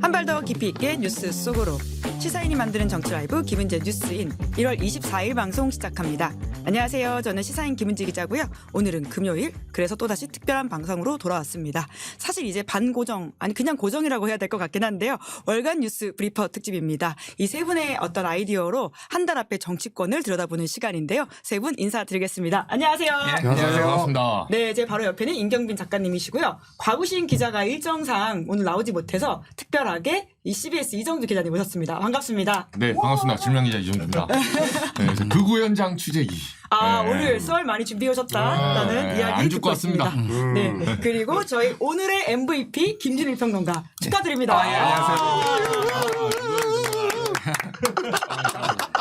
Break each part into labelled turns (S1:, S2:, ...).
S1: 한 발 더 깊이 있게 뉴스 속으로 시사인이 만드는 정치 라이브 김은재 뉴스인 1월 24일 방송 시작합니다. 안녕하세요. 저는 시사인 김은지 기자고요. 오늘은 금요일, 그래서 또다시 특별한 방송으로 돌아왔습니다. 사실 이제 반고정, 아니 그냥 고정이라고 해야 될 것 같긴 한데요. 월간 뉴스 브리퍼 특집입니다. 이 세 분의 어떤 아이디어로 한 달 앞에 정치권을 들여다보는 시간인데요. 세 분 인사드리겠습니다. 안녕하세요.
S2: 네, 안녕하세요. 반갑습니다.
S1: 네, 제 바로 옆에는 임경빈 작가님이시고요. 과구신 기자가 일정상 오늘 나오지 못해서 특별하게 이 CBS 이정주 기자님 오셨습니다. 반갑습니다.
S2: 네, 반갑습니다. 질명기자 이정주입니다. 네, 극우 현장 취재기.
S1: 아,
S2: 네.
S1: 오늘 썰 많이 준비해 오셨다라는 이야기
S2: 안
S1: 듣고
S2: 죽고 왔습니다.
S1: 네, 그리고 저희 오늘의 MVP 김준일 평론가 축하드립니다.
S3: 안녕하세요.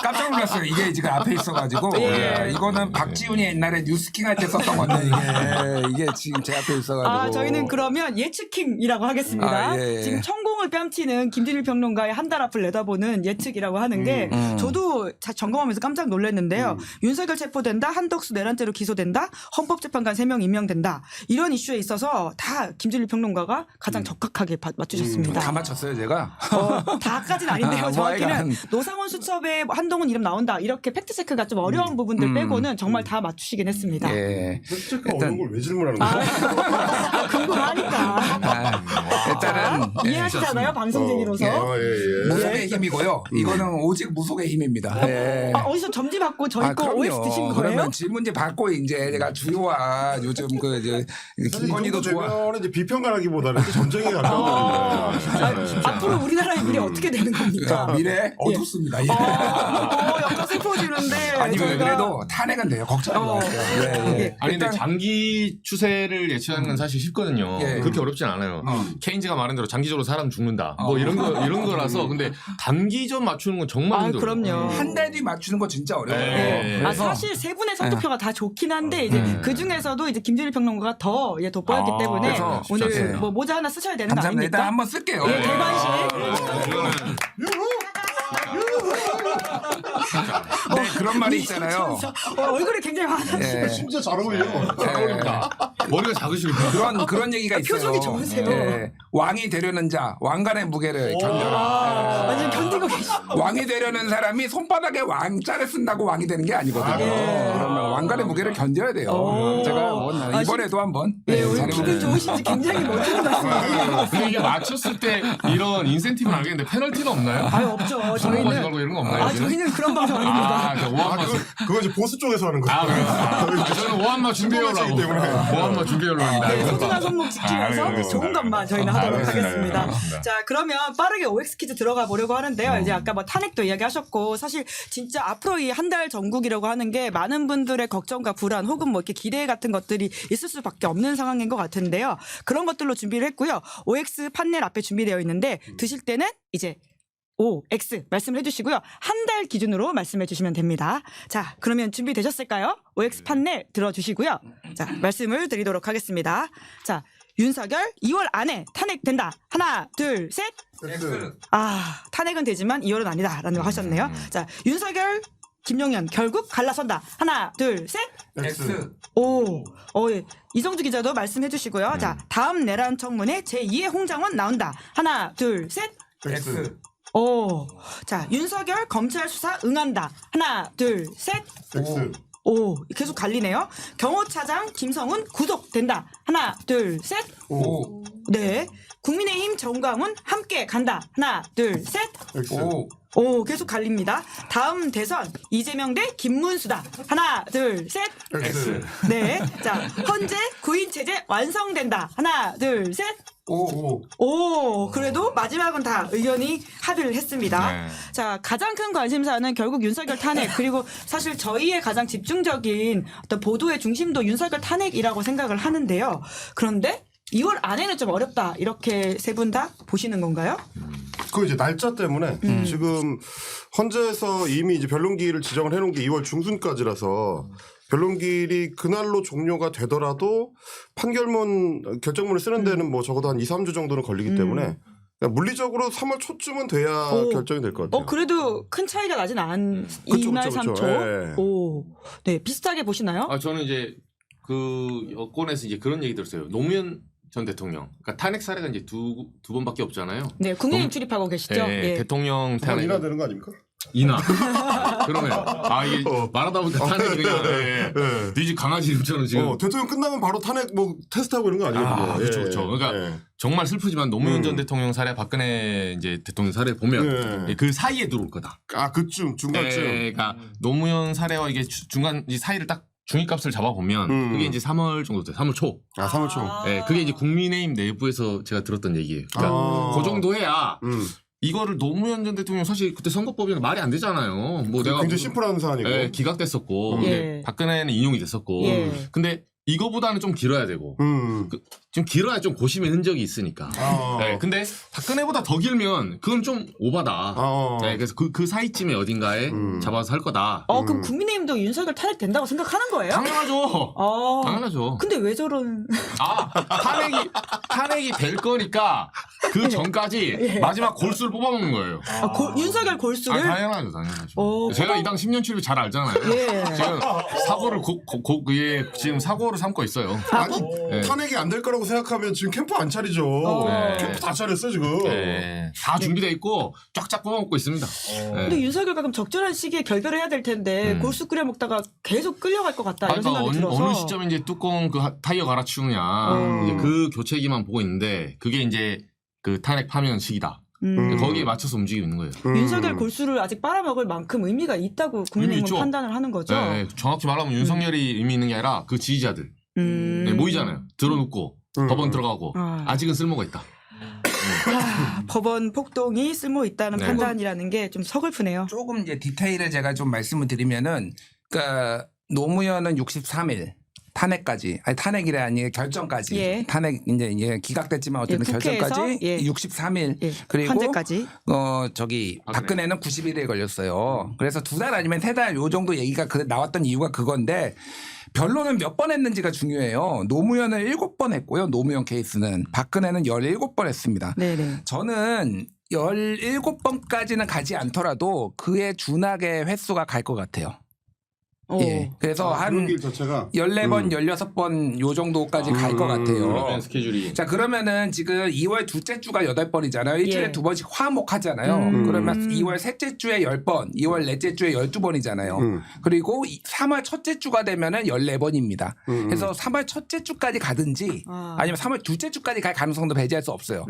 S3: 깜짝 놀랐어요. 이게 지금 앞에 있어가지고 이거는 박지훈이 옛날에 뉴스킹 할 때 썼던 건데 이게 지금 제 앞에 있어가지고.
S1: 아, 저희는 그러면 예측킹이라고 하겠습니다. 지금 천공을 뺨치는 김준일 평론가의 한 달 앞을 내다보는 예측이라고 하는 게 저도 점검하면서 깜짝 놀랐는데요. 윤석열 체포된다, 한덕수 내란죄로 기소된다, 헌법재판관 3명 임명된다. 이런 이슈에 있어서 다 김준일 평론가가 가장 적확하게 맞추셨습니다.
S3: 다 맞췄어요, 제가.
S1: 다까지는 아닌데요. 정확히는 노상원 수첩에 한동훈 이름 나온다. 이렇게 팩트체크가 좀 어려운 부분들 빼고는 정말 다 맞추시긴 했습니다.
S3: 예.
S4: 팩트체크가 어려운 걸 왜 질문하는 거야?
S1: 궁금하니까.
S3: 일단은
S1: 이해하시잖아요. 방송쟁이로서.
S3: 무속의 힘이고요. 이거는 오직 무속의 힘입니다. 예.
S1: 아, 어디서 점지 받고 저희 거 OX 드신 거예요?
S3: 그러면 질문지 받고 이제 제가 주요와 요즘 김건희도 좋아.
S4: 되면 이제 비평가라기보다는 점쟁이 가까운 건데.
S1: 앞으로 우리나라의 미래 어떻게 되는 겁니까?
S3: 미래 어둡습니다. 예.
S1: 약간 슬퍼지는데.
S3: 아니 그래도 탄핵은 돼요. 걱정하지 마세요. 예.
S2: 아니 근데 장기 추세를 예측하는 건 사실 쉽거든요.
S3: 예.
S2: 그렇게 어렵진 않아요. 케인즈가 말한 대로 장기적으로 사람 죽는다. 뭐 이런 거라서 근데 단기전 맞추는 건 정말 힘들어요.
S1: 그럼요.
S3: 한 달 뒤 맞추는 거 진짜 어려워요.
S2: 네.
S3: 그래서
S1: 사실 세 분의 성투표가 다 좋긴 한데 이제 그 중에서도 이제 김준일 평론가가 더 돋보였기 때문에
S3: 그래서
S1: 오늘
S3: 좋았어요.
S1: 뭐 모자 하나 쓰셔야 되는 거
S3: 감사합니다. 일단
S1: 아닙니까?
S3: 한번 쓸게요.
S1: 예, 대관식.
S3: 네, 그런 말이 있잖아요.
S1: 얼굴이 굉장히 화나시고.
S3: 예.
S4: 진짜 잘 어울려.
S2: 잘 어울립니다. 머리가 작으시고.
S3: 그런 얘기가 있어요.
S1: 표정이 좋으세요.
S3: 예. 왕이 되려는 자, 왕관의 무게를 견뎌라.
S1: 완전 견디고 계시고.
S3: 왕이 되려는 사람이 손바닥에 왕자를 쓴다고 왕이 되는 게 아니거든요. 그러면 왕관의 무게를 견뎌야 돼요. 제가 이번에도 한번
S1: 네, 오늘
S3: 잘해보겠습니다.
S1: 기분 좋으신지 굉장히 멋진 말씀이에요.
S2: 근데 이게 맞췄을 때 이런 인센티브는 알겠는데 페널티는 없나요?
S1: 아유, 없죠.
S2: 넘어가지
S1: 저희는.
S2: 말고 이런 거 없나요?
S1: 저희는 그런 방송 아닙니다.
S4: 그거 이제 보수 쪽에서 하는 거야.
S2: 그래요? 저는 오한마 준비해오라고.
S4: 때문에.
S2: 오한마 준비해오라고 합니다.
S1: 네, 소중한 손목 지키면서 좋은 것만 저희는 하도록 하겠습니다. 자, 그러면 빠르게 OX 퀴즈 들어가 보려고 하는데요. 이제 아까 뭐 탄핵도 이야기하셨고 사실 진짜 앞으로 이 한 달 정국이라고 하는 게 많은 분들의 걱정과 불안 혹은 뭐 이렇게 기대 같은 것들이 있을 수밖에 없는 상황인 것 같은데요. 그런 것들로 준비를 했고요. OX 판넬 앞에 준비되어 있는데 드실 때는 이제 O, X 말씀을 해주시고요. 한 달 기준으로 말씀해 주시면 됩니다. 자, 그러면 준비되셨을까요? OX 판넬 들어주시고요. 자, 말씀을 드리도록 하겠습니다. 자, 윤석열 2월 안에 탄핵된다. 하나, 둘, 셋. 아, 탄핵은 되지만 2월은 아니다라는 거 하셨네요. 자, 윤석열, 김용현 결국 갈라선다. 하나, 둘, 셋.
S3: X.
S1: 예. 이정주 기자도 말씀해 주시고요. 자, 다음 내란 청문회 제2의 홍장원 나온다. 하나, 둘, 셋.
S3: X.
S1: 자, 윤석열 검찰 수사 응한다. 하나, 둘, 셋.
S4: X.
S1: 계속 갈리네요. 경호차장 김성훈 구속된다. 하나, 둘, 셋.
S3: O.
S1: 네. 국민의힘 정광훈 함께 간다. 하나, 둘, 셋.
S4: X.
S1: 계속 갈립니다. 다음 대선 이재명 대 김문수다. 하나, 둘, 셋.
S4: X.
S1: 네. 자, 헌재 구인 체제 완성된다. 하나, 둘, 셋. 그래도 마지막은 다 의견이 합의를 했습니다.
S2: 네.
S1: 자, 가장 큰 관심사는 결국 윤석열 탄핵, 그리고 사실 저희의 가장 집중적인 어떤 보도의 중심도 윤석열 탄핵이라고 생각을 하는데요. 그런데 2월 안에는 좀 어렵다. 이렇게 세 분 다 보시는 건가요?
S4: 그 이제 날짜 때문에 지금 헌재에서 이미 이제 변론기일을 지정을 해놓은 게 2월 중순까지라서 변론기일이 그날로 종료가 되더라도 판결문 결정문을 쓰는 데는 뭐 적어도 한 2, 3주 정도는 걸리기 때문에 그러니까 물리적으로 3월 초쯤은 돼야 결정이 될 것 같아요.
S1: 그래도 큰 차이가 나진 않은
S4: 그쵸,
S1: 2말
S4: 그쵸,
S1: 3초.
S4: 예.
S1: 네, 비슷하게 보시나요?
S2: 저는 이제 그 여권에서 이제 그런 얘기 들었어요. 노무현 전 대통령. 그러니까 탄핵 사례가 이제 두 번밖에 없잖아요.
S1: 네, 국민의힘 출입하고 계시죠?
S2: 네,
S1: 예.
S2: 대통령 탄핵.
S4: 인하 되는 거 아닙니까?
S2: 인하. 그러네요. 아 이게 말하다 보니까 탄핵이 그냥 네 집 강아지 이름처럼 지금.
S4: 대통령 끝나면 바로 탄핵 뭐 테스트하고 이런 거 아니에요?
S2: 그렇죠, 그렇죠. 그러니까 정말 슬프지만 노무현 전 대통령 사례, 박근혜 이제 대통령 사례 보면 그 사이에 들어올 거다.
S4: 그쯤 중간쯤.
S2: 그러니까 노무현 사례와 이게 중간 이 사이를 딱 중위값을 잡아보면 그게 이제 3월 정도 돼요. 3월 초.
S4: 3월 초.
S2: 네, 그게 이제 국민의힘 내부에서 제가 들었던 얘기예요. 그러니까 그 정도 해야 이거를 노무현 전 대통령 사실 그때 선거법이 말이 안 되잖아요. 뭐 내가
S4: 굉장히 심플한 사안이고.
S2: 네, 기각됐었고,
S1: 예.
S2: 근데 박근혜는 인용이 됐었고,
S1: 예.
S2: 근데 이거보다는 좀 길어야 되고, 좀 길어야 좀 고심의 흔적이 있으니까. 네, 근데 박근혜보다 더 길면 그건 좀 오바다. 네, 그래서 그 사이쯤에 어딘가에 잡아서 할 거다.
S1: 그럼 국민의힘도 윤석열 탄핵 된다고 생각하는 거예요?
S2: 당연하죠. 당연하죠.
S1: 근데 왜 저런?
S2: 탄핵이 될 거니까 그 전까지 마지막 골수를 뽑아먹는 거예요.
S1: 윤석열 골수를?
S2: 당연하죠. 제가 이 당 10년 출입 잘 알잖아요.
S1: 예.
S2: 지금 사고를 지금 사고를 삼고 있어요.
S4: 아니, 탄핵이 안 될 거라고 생각하면 지금 캠프 안 차리죠. 캠프 다 차렸어요, 지금.
S2: 네. 다 준비돼 있고 쫙쫙 뽑아먹고 있습니다.
S1: 근데 윤석열과 그럼 적절한 시기에 결별을 해야 될 텐데 골수 끓여 먹다가 계속 끌려갈 것 같다 이런 생각이 들어서.
S2: 어느 시점에 이제 뚜껑 그 타이어 갈아치우냐 이제 그 교체기만 보고 있는데 그게 이제 그 탄핵 파면 시기다. 거기에 맞춰서 움직이고 있는 거예요.
S1: 윤석열 골수를 아직 빨아먹을 만큼 의미가 있다고 국민의힘은 판단을 하는 거죠.
S2: 네, 정확히 말하면 윤석열이 의미 있는 게 아니라 그 지지자들 네, 모이잖아요. 들어눕고 법원 들어가고 아직은 쓸모가 있다.
S1: 법원 폭동이 쓸모 있다는
S2: 네.
S1: 판단이라는 게 좀 서글프네요.
S3: 조금 이제 디테일을 제가 좀 말씀을 드리면은 그러니까 노무현은 63일 탄핵까지 탄핵이래 아니 결정까지
S1: 예.
S3: 탄핵 이제 기각됐지만 어쨌든
S1: 예, 국회에서,
S3: 결정까지
S1: 예.
S3: 63일
S1: 예,
S3: 그리고
S1: 헌재까지.
S3: 박근혜는 91일에 걸렸어요. 그래서 2달 아니면 3달 요 정도 얘기가 나왔던 이유가 그건데 변론은 몇 번 했는지가 중요해요. 노무현은 7번 했고요. 노무현 케이스는 박근혜는 17번 했습니다.
S1: 네네.
S3: 저는 17번까지는 가지 않더라도 그에 준하게 횟수가 갈 것 같아요. 예. 그래서 한
S4: 길 자체가
S3: 14번, 16번 요 정도까지 갈 것 같아요.
S2: 스케줄이.
S3: 자, 그러면은 지금 2월 둘째 주가 8번이잖아요. 일주일에
S1: 예.
S3: 2번씩 화목하잖아요. 그러면 2월 셋째 주에 10번, 2월 넷째 주에 12번이잖아요. 그리고 3월 첫째 주가 되면은 14번입니다. 그래서 3월 첫째 주까지 가든지 아니면 3월 둘째 주까지 갈 가능성도 배제할 수 없어요.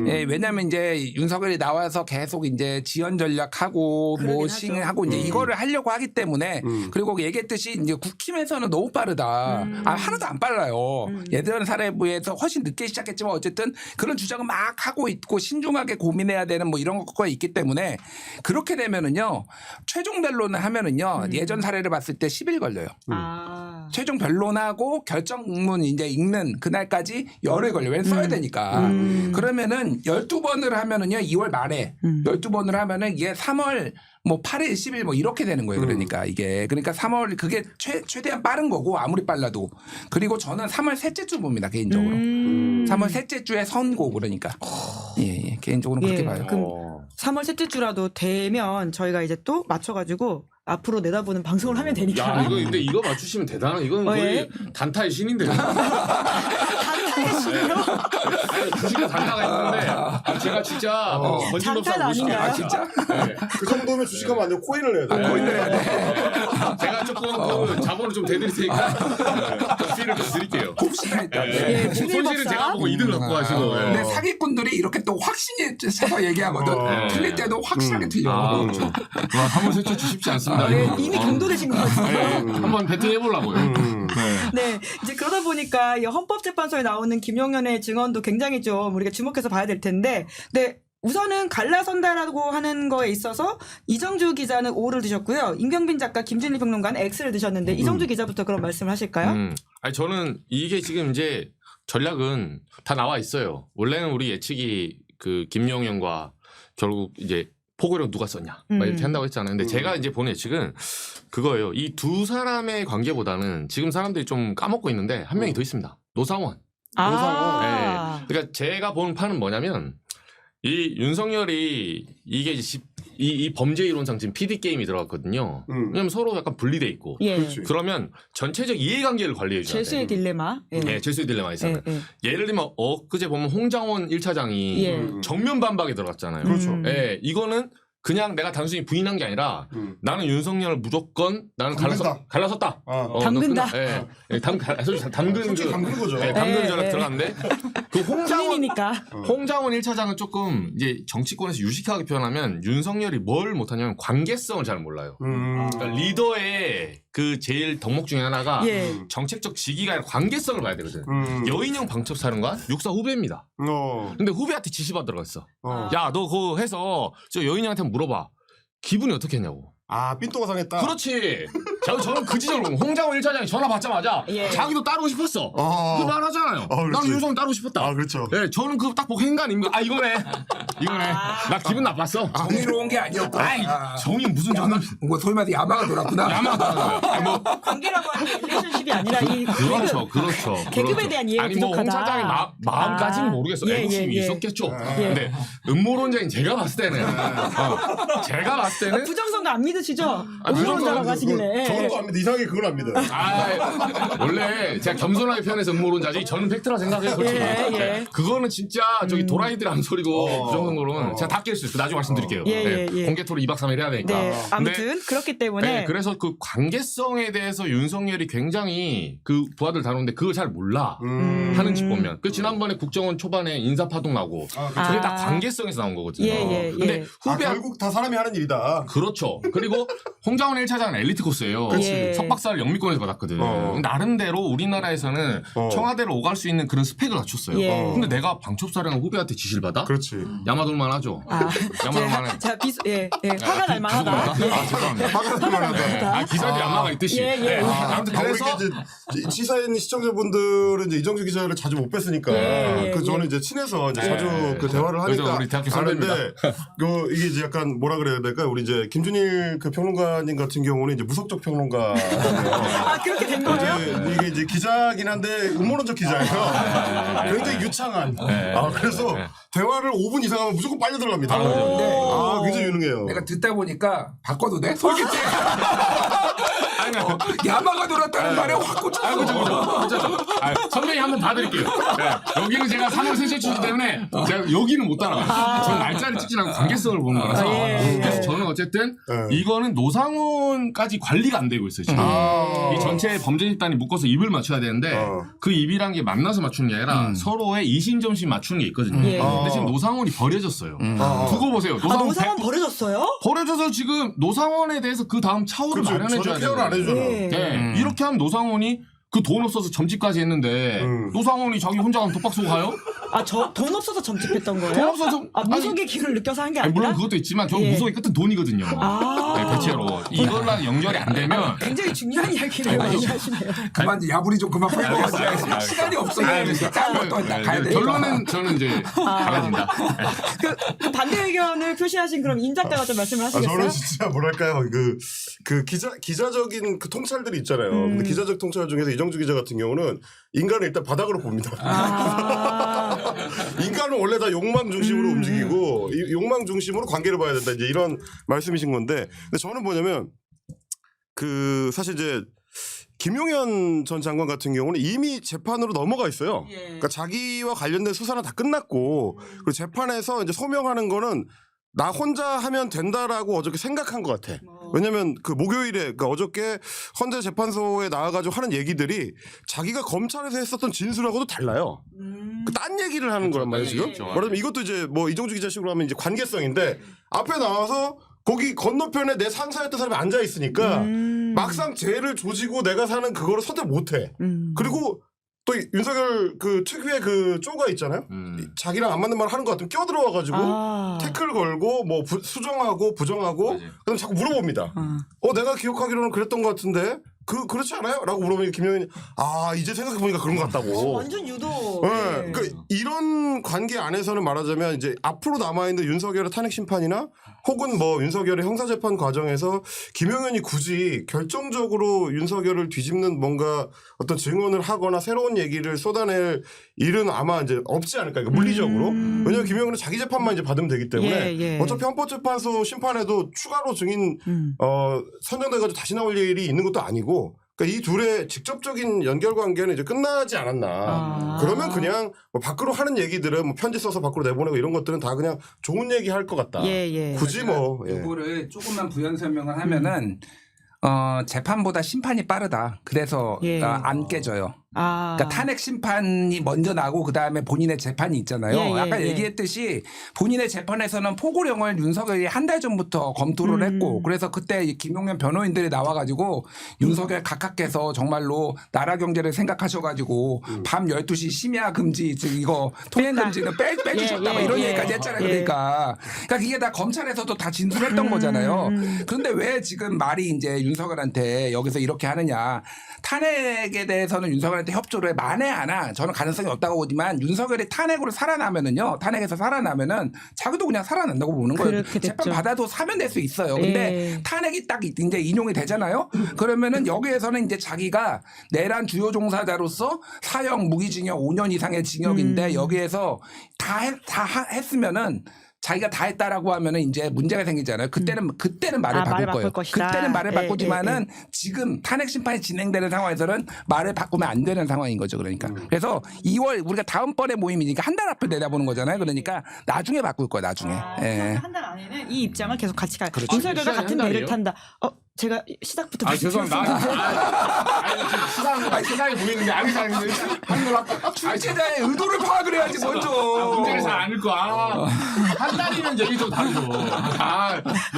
S3: 예, 왜냐면 이제 윤석열이 나와서 계속 이제 지연 전략하고 뭐 시행하고 이제 이거를 하려고 하기 때문에 그리고 얘기했듯이 이제 국힘에서는 너무 빠르다. 하나도 안 빨라요. 예전 사례에 비해서 훨씬 늦게 시작했지만 어쨌든 그런 주장을 막 하고 있고 신중하게 고민해야 되는 뭐 이런 것가 있기 때문에 그렇게 되면은요 최종 변론을 하면은요 예전 사례를 봤을 때 10일 걸려요. 최종 변론하고 결정문 이제 읽는 그날까지 열흘 걸려요. 왜냐면 써야 되니까. 그러면은 12번을 하면은요 2월 말에 12번을 하면은 이게 3월 뭐 8일, 10일 뭐 이렇게 되는 거예요. 그러니까 이게. 그러니까 3월 그게 최대한 빠른 거고 아무리 빨라도. 그리고 저는 3월 셋째 주 봅니다. 개인적으로. 3월 셋째 주에 선고 그러니까. 예, 개인적으로 그렇게 봐요.
S1: 그럼 3월 셋째 주라도 되면 저희가 이제 또 맞춰가지고 앞으로 내다보는 방송을 하면 되니까.
S2: 야, 근데 이거 맞추시면 대단한. 이건 거의
S1: 예.
S2: 단타의 신인데요.
S1: 단타의 신이요?
S2: 아니, 2시간 단타가 있는데 제가 진짜 건진법사
S1: 단타는
S2: 모실게요.
S1: 아닌가요?
S2: 진짜? 네.
S4: 그 정도면 주식하면 안 되고 코인을 내야 돼.
S3: 코인을 해야 돼.
S2: 제가 조금 그 자본을 좀 대드릴 테니까 피를 좀 드릴게요.
S3: 봅시다 일단.
S1: 예,
S2: 뭐 손실은
S1: 법사.
S2: 제가 보고 이득 갖고 하시고.
S3: 근데 사기꾼들이 이렇게 또 확신이 차서 얘기하거든. 틀릴 때도 확실하게 틀려.
S2: 그렇죠. 와, 3월 셋째 주 쉽지 않습니다.
S1: 네,
S2: 이거.
S1: 이미 경도되신 것 같아요.
S2: 네, 한번 배팅해보려고요.
S1: 네, 이제 그러다 보니까 이 헌법재판소에 나오는 김용현의 증언도 굉장히 좀 우리가 주목해서 봐야 될 텐데, 네. 우선은 갈라선다라고 하는 거에 있어서 이정주 기자는 O를 드셨고요. 임경빈 작가, 김준일 평론가는 X를 드셨는데 이정주 기자부터 그런 말씀을 하실까요?
S2: 아니 저는 이게 지금 이제 전략은 다 나와 있어요. 원래는 우리 예측이 그 김용현과 결국 이제 포고령 누가 썼냐 막 이렇게 한다고 했잖아요. 근데 제가 이제 본 예측은 그거예요. 이 두 사람의 관계보다는 지금 사람들이 좀 까먹고 있는데 한 명이 더 있습니다. 노상원. 네. 그러니까 제가 본 판은 뭐냐면 이 윤석열이 이게 이제 이 범죄 이론상 지금 PD 게임이 들어갔거든요. 왜냐면 서로 약간 분리돼 있고.
S1: 예.
S4: 그렇지.
S2: 그러면 전체적 이해관계를 관리해 줘야 돼.
S1: 죄수의 딜레마. 예.
S2: 네, 죄수의 딜레마 있잖아요.
S1: 예, 예.
S2: 예를 들면 엊그제 보면 홍장원 1차장이
S1: 예.
S2: 정면 반박에 들어갔잖아요.
S4: 그렇죠.
S2: 예, 이거는 그냥 내가 단순히 부인한 게 아니라 나는 윤석열을 무조건 나는 갈라섰다.
S1: 담근다.
S2: 너 끝나. 예, 담근
S4: 솔직히 담그는 거죠.
S2: 예, 담근
S1: 예,
S2: 전략
S1: 예.
S2: 들어갔는데 그
S1: 군인이니까.
S2: 홍장원 1차장은 조금 이제 정치권에서 유식하게 표현하면 윤석열이 뭘 못하냐면 관계성을 잘 몰라요. 그러니까 리더의 그 제일 덕목 중에 하나가
S1: 예.
S2: 정책적 직위가 아니라 관계성을 봐야 되거든. 여인형 방첩사령관 육사 후배입니다. 근데 후배한테 지시받으러 갔어. 야, 너 그거 해서 저 여인형한테 물어봐. 기분이 어떻게 했냐고.
S4: 아, 삔또가 상했다.
S2: 그렇지. 저는 그 지점으로 홍장원 1차장이 전화 받자마자
S1: 예.
S2: 자기도 따르고 싶었어. 그 말하잖아요.
S4: 그렇지.
S2: 나는 윤석열 따르고 싶었다.
S4: 아, 그렇죠.
S2: 네, 저는 그거 딱 보고 행간입니다. 아, 이거네. 나 기분 나빴어.
S3: 정의로운 게 아니었고.
S2: 아이, 정이 무슨 정이.
S3: 뭐 소위 말해 야마가 돌았구나.
S2: 야마다. 뭐
S1: 관계라고 하는 게 릴레이션십이 아니라 이
S2: 그렇죠.
S1: 계급에 대한 이해가
S2: 아니 뭐
S1: 부족하다.
S2: 홍 차장의 마음까지는 모르겠어.
S1: 예,
S2: 애국심이
S1: 예, 예.
S2: 있었겠죠. 근데 음모론자인 제가 봤을 때는 제가 봤을 때는
S1: 부정선거 안 믿으시죠?
S2: 부정선거
S1: 음모론자라고 하시길래.
S4: 저는 안 믿어. 이상하게 그걸 안 믿어요.
S2: 원래 제가 겸손하게 표현해서 음모론자지 저는 팩트라 생각해요. 솔직히.
S1: 예, 예.
S2: 그거는 진짜 저기 도라이들의 암소리고 부정선거로는 제가 다 깰 수 있어요. 나중에 말씀드릴게요.
S1: 예, 예.
S2: 공개 토론 2박 3일 해야 되니까.
S1: 네, 아무튼
S2: 근데
S1: 그렇기 때문에
S2: 네, 그래서 그 관계성에 대해서 윤석열이 굉장히 그 부하들 다루는데 그걸 잘 몰라 하는지 보면 그 지난번에 국정원 초반에 인사파동 나고 그게 다 관계성에서 나온 거거든요.
S1: 예.
S2: 근데 후배
S4: 결국 다 사람이 하는 일이다.
S2: 그렇죠. 그리고 홍장원 1차장은 엘리트 코스예요.
S1: 그치.
S2: 석박사를 영미권에서 받았거든. 나름대로 우리나라에서는 청와대를 오갈 수 있는 그런 스펙을 갖췄어요.
S1: 예.
S2: 근데 내가 방첩사령 후배한테 지시를 받아?
S4: 그렇지.
S2: 야마돌만 하죠. 야마돌만 해.
S1: 자, 화가 날 만하다.
S2: 아, 죄송합니다.
S4: 화가 날 만하다.
S2: 기사들이 야마가 있듯이.
S1: 예.
S2: 네. 아무튼 그래서
S4: 이제 시사인 시청자분들은 이제 이정주 기자를 자주 못 뵀으니까
S1: 예,
S4: 저는 이제 친해서 이제 자주 그 대화를
S2: 그래서
S4: 하니까
S2: 우리 대학교
S4: 아는데
S2: 선배입니다.
S4: 이게 이제 약간 뭐라 그래야 될까? 우리 이제 김준일 그 평론가님 같은 경우는 이제 무석적 평론가.
S1: 그렇게 된 거예요?
S4: 이게 이제 기자긴 한데 음모론적 기자예요. 굉장히 유창한. 그래서 대화를 5분 이상 하면 무조건 빨려 들어갑니다. 굉장히 유능해요.
S3: 내가 듣다 보니까 바꿔도 돼? 솔깃해. 야마가 돌았다는 말에 확 꽂혔어.
S2: 선배님 한번 봐드릴게요. 네. 여기는 제가 3월 셋째 주기 때문에 제가 여기는 못 따라가요. 저는 날짜를 찍지 않고 관계성을 보는 거라서. 그래서 저는 어쨌든 이거는 노상원까지 관리가 안 되고 있어요. 지금. 이 전체 범죄 집단이 묶어서 입을 맞춰야 되는데 그 입이란 게 만나서 맞추는 게 아니라 서로의 이심점심 맞추는 게 있거든요. 근데 지금 노상원이 버려졌어요. 두고 보세요.
S1: 노상원 버려졌어요?
S2: 버려져서 지금 노상원에 대해서 그 다음 차후를 마련해줘야 돼요.
S4: 케어를 안 해주잖아.
S2: 네. 이렇게 하면 노상원이 그 돈 없어서 점집까지 했는데 노상원이 자기 혼자 가면 독박 쏘고 가요?
S1: 돈 없어서 점집했던 거예요?
S2: 돈 없어서
S1: 무속의 기운을 느껴서 한 게
S2: 아니,
S1: 아니라?
S2: 물론 그것도 있지만 결국 무속의 끝은 돈이거든요. 네, 대체로 이걸랑 연결이 안 되면
S1: 굉장히 중요한 이야기를 많이 하시네요.
S3: 그만 야부리 좀 그만 풀고
S2: 알겠습니다.
S3: 시간이 없어. 짠 것도 가야 돼.
S2: 결론은 저는 이제 달라진다.
S1: 그 반대 의견을 표시하신 그럼 임 작가가 좀 말씀을 하시겠어요?
S4: 저는 진짜 뭐랄까요 그 기자적인 그 통찰들이 있잖아요. 근데 기자적 통찰 중에서 이정주 기자 같은 경우는 인간을 일단 바닥으로 봅니다. 인간은 원래 다 욕망 중심으로 움직이고 이 욕망 중심으로 관계를 봐야 된다. 이제 이런 말씀이신 건데, 근데 저는 뭐냐면 그 사실 이제 김용현 전 장관 같은 경우는 이미 재판으로 넘어가 있어요. 그러니까 자기와 관련된 수사는 다 끝났고 그리고 재판에서 이제 소명하는 거는 나 혼자 하면 된다라고 어저께 생각한 것 같아. 왜냐면 그 목요일에 그러니까 어저께 헌재 재판소에 나와가지고 하는 얘기들이 자기가 검찰에서 했었던 진술하고도 달라요. 그 딴 얘기를 하는 거란 말이에요 지금. 말하자면 이것도 이제 뭐 이정주 기자식으로 하면 이제 관계성인데 앞에 나와서 거기 건너편에 내 상사였던 사람이 앉아 있으니까 막상 죄를 조지고 내가 사는 그거를 선택 못 해. 그리고 또 윤석열 그 특유의 그 쪼가 있잖아요. 자기랑 안 맞는 말 하는 것 같으면 껴들어와가지고 태클 걸고 뭐 수정하고 부정하고 그다음 자꾸 물어봅니다. 내가 기억하기로는 그랬던 것 같은데 그렇지 않아요? 라고 물어보니까 김영현이 이제 생각해보니까 그런 것 같다고.
S1: 완전 유도.
S4: 네. 그러니까 이런 관계 안에서는 말하자면 이제 앞으로 남아있는 윤석열의 탄핵 심판이나 혹은 뭐 윤석열의 형사재판 과정에서 김영현이 굳이 결정적으로 윤석열을 뒤집는 뭔가 어떤 증언을 하거나 새로운 얘기를 쏟아낼 일은 아마 이제 없지 않을까, 그러니까 물리적으로. 왜냐하면 김용현은 자기 재판만 이제 받으면 되기 때문에
S1: 예.
S4: 어차피 헌법재판소 심판에도 추가로 증인 선정돼가지고 다시 나올 일이 있는 것도 아니고. 그러니까 이 둘의 직접적인 연결관계는 이제 끝나지 않았나. 그러면 그냥 뭐 밖으로 하는 얘기들은 뭐 편지 써서 밖으로 내보내고 이런 것들은 다 그냥 좋은 얘기 할 것 같다. 굳이 뭐.
S3: 이거를 조금만 부연 설명을 하면은 재판보다 심판이 빠르다. 그래서 안 깨져요. 그러니까 탄핵 심판이 먼저 나고 그다음에 본인의 재판이 있잖아요. 아까 얘기했듯이 본인의 재판에서는 포고령을 윤석열이 한 달 전부터 검토를 했고 그래서 그때 김용현 변호인들이 나와가지고 윤석열 각하께서 정말로 나라 경제를 생각하셔가지고 밤 12시 심야 금지 즉 이거 통행 금지는 빼주셨다 막 이런 얘기까지 했잖아요. 그러니까 이게 다 검찰에서도 다 진술했던 거잖아요. 그런데 왜 지금 말이 이제 윤석열한테 여기서 이렇게 하느냐. 탄핵에 대해서는 윤석열한테 협조를 만에 하나 저는 가능성이 없다고 보지만 윤석열이 탄핵으로 살아나면은요. 탄핵에서 살아나면은 자기도 그냥 살아난다고 보는 거예요. 재판 받아도 사면될 수 있어요. 근데 탄핵이 딱 이제 인용이 되잖아요. 그러면은 여기에서는 이제 자기가 내란 주요 종사자로서 사형 무기징역 5년 이상의 징역인데 여기에서 다 했으면은 자기가 다 했다라고 하면은 이제 문제가 생기잖아요. 그때는 말을 바꿀 거예요. 그때는 말을 바꾸지만은 지금 탄핵 심판이 진행되는 상황에서는 말을 바꾸면 안 되는 상황인 거죠. 그러니까. 그래서 2월 우리가 다음번에 모임이니까 한 달 앞에 내다보는 거잖아요. 그러니까 나중에 바꿀 거예요. 나중에.
S1: 한 달 안에는 이 입장을 계속 같이 가요.
S2: 그렇죠.
S1: 윤석열과
S2: 시간이
S1: 같은
S2: 한
S1: 배를
S2: 달이에요?
S1: 탄다. 제가 시작부터
S2: 죄송합니다. 시사하게 보이는데 안 시사하는데
S3: 출제자의 의도를 파악을 해야지 먼저.
S2: 문제를 잘 안 읽고 한 달이면 얘기 좀 다르죠. 뭐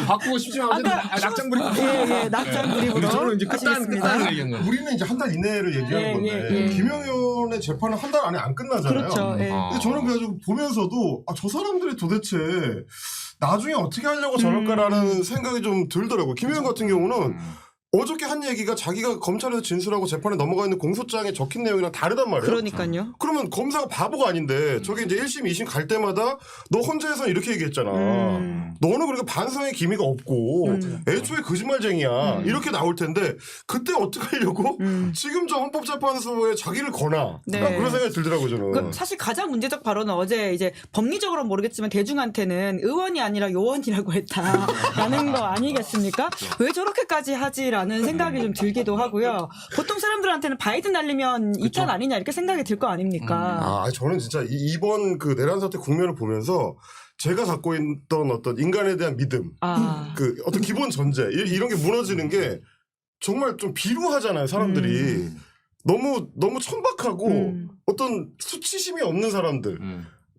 S2: 바꾸고 싶지만 낙장 브리프.
S1: 낙장 브리프로
S2: 저는 이제 끝단 얘기한 거예요.
S4: 우리는 이제 한 달 이내를 얘기하는 건데 김용현의 재판은 한 달 안에 안 끝나잖아요.
S1: 그렇죠.
S4: 근데 저는 그래가지고 보면서도 저 사람들이 도대체 나중에 어떻게 하려고 저럴까라는 생각이 좀 들더라고요. 김용현 같은 경우는 어저께 한 얘기가 자기가 검찰에서 진술하고 재판에 넘어가 있는 공소장에 적힌 내용이랑 다르단 말이에요.
S1: 그러니까요.
S4: 그러면 검사가 바보가 아닌데 저게 이제 1심, 2심 갈 때마다 너 헌재에서는 이렇게 얘기했잖아. 너는 그렇게 반성의 기미가 없고 애초에 거짓말쟁이야. 이렇게 나올 텐데 그때 어떻게 하려고 지금 저 헌법재판소에 자기를 거나 그런 생각이 들더라고요. 저는.
S1: 사실 가장 문제적 발언은 어제 이제 법리적으로는 모르겠지만 대중한테는 의원이 아니라 요원이라고 했다라는 거 아니겠습니까? 왜 저렇게까지 하지라는 생각이 좀 들기도 하고요. 보통 사람들한테는 바이든 날리면 이탄 아니냐 이렇게 생각이 들 거 아닙니까?
S4: 저는 진짜 이번 그 내란 사태 국면을 보면서 제가 갖고 있던 어떤 인간에 대한 믿음, 그 어떤 기본 전제 이런 게 무너지는 게 정말 좀 비루하잖아요. 사람들이 너무 천박하고 어떤 수치심이 없는 사람들.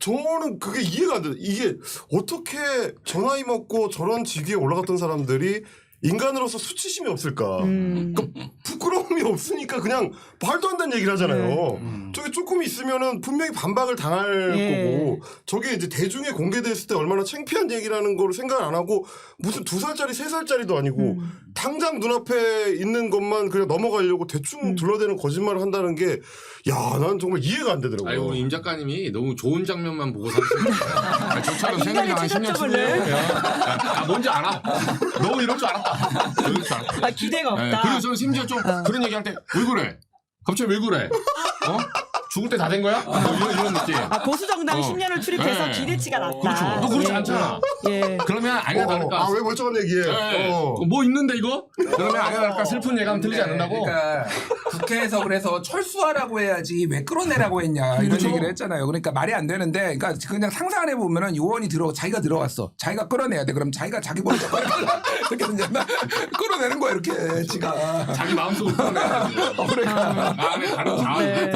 S4: 저는 그게 이해가 안 돼요. 이게 어떻게 저 나이 먹고 저런 직위에 올라갔던 사람들이 인간으로서 수치심이 없을까? 그러니까 부끄러움이 없으니까 그냥 말도 안 되는 얘기를 하잖아요. 저게 조금 있으면은 분명히 반박을 당할 거고 저게 이제 대중에 공개됐을 때 얼마나 창피한 얘기라는 걸 생각 안 하고 무슨 2살짜리 3살짜리도 아니고 당장 눈앞에 있는 것만 그냥 넘어가려고 대충 둘러대는 거짓말을 한다는 게 난 정말 이해가 안 되더라고요.
S2: 오늘 임 작가님이 너무 좋은 장면만 보고 사시는 저처럼 생각이 한 10년
S1: 최저점을
S2: 뭔지 알아. 너 이럴 줄 알았다.
S1: 기대가 없다.
S2: 그리고 저는 심지어 좀 그런 얘기할 때 왜 그래? 갑자기 왜 그래? 죽을 때 다 된 거야? 이런 느낌.
S1: 보수 정당이 10년을 출입해서 기대치가 낮다.
S2: 그렇죠. 너 그렇지 않잖아. 그러면 아니야 다를까?
S4: 왜 멀쩡한 얘기해?
S2: 뭐 있는데 이거? 그러면 아니야 다를까? 슬픈 예감 들지 않는다고?
S3: 그러니까 국회에서 그래서 철수하라고 해야지 왜 끌어내라고 했냐 이런 얘기를 했잖아요. 그러니까 말이 안 되는데, 그러니까 그냥 상상을 해보면은 요원이 자기가 들어갔어. 자기가 끌어내야 돼. 그럼 자기가 자기 머리 잡고 이렇게 되냐면 끌어내는 거야 이렇게 지가.
S2: 자기 마음속으로 끌어내야
S3: 그러니까.
S2: 마음에 다른 자아를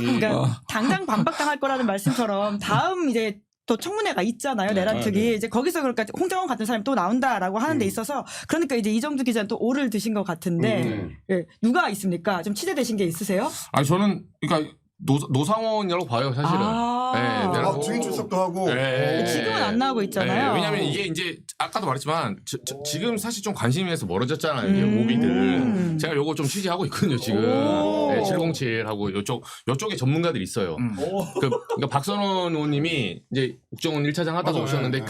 S1: 그러니까 당장 반박당할 거라는 말씀처럼 다음 이제 또 청문회가 있잖아요. 내란 특위. 이제 거기서 그러니까 홍정원 같은 사람이 또 나온다라고 하는 데 있어서 그러니까 이제 이정두 기자는 또 오를 드신 것 같은데 누가 있습니까? 좀 취재되신 게 있으세요?
S2: 저는 그러니까 노상원이라고 봐요, 사실은.
S4: 증인 출석도 하고.
S1: 지금은 안 나오고 있잖아요.
S2: 왜냐하면 이게 이제 아까도 말했지만 지금 사실 좀 관심에서 멀어졌잖아요. 이게 오비들. 제가 요거 좀 취재하고 있거든요, 지금. 707하고 요쪽에 전문가들이 있어요. 그러니까 박선원 의원님이 이제 국정원 1차장 하다가 오셨는데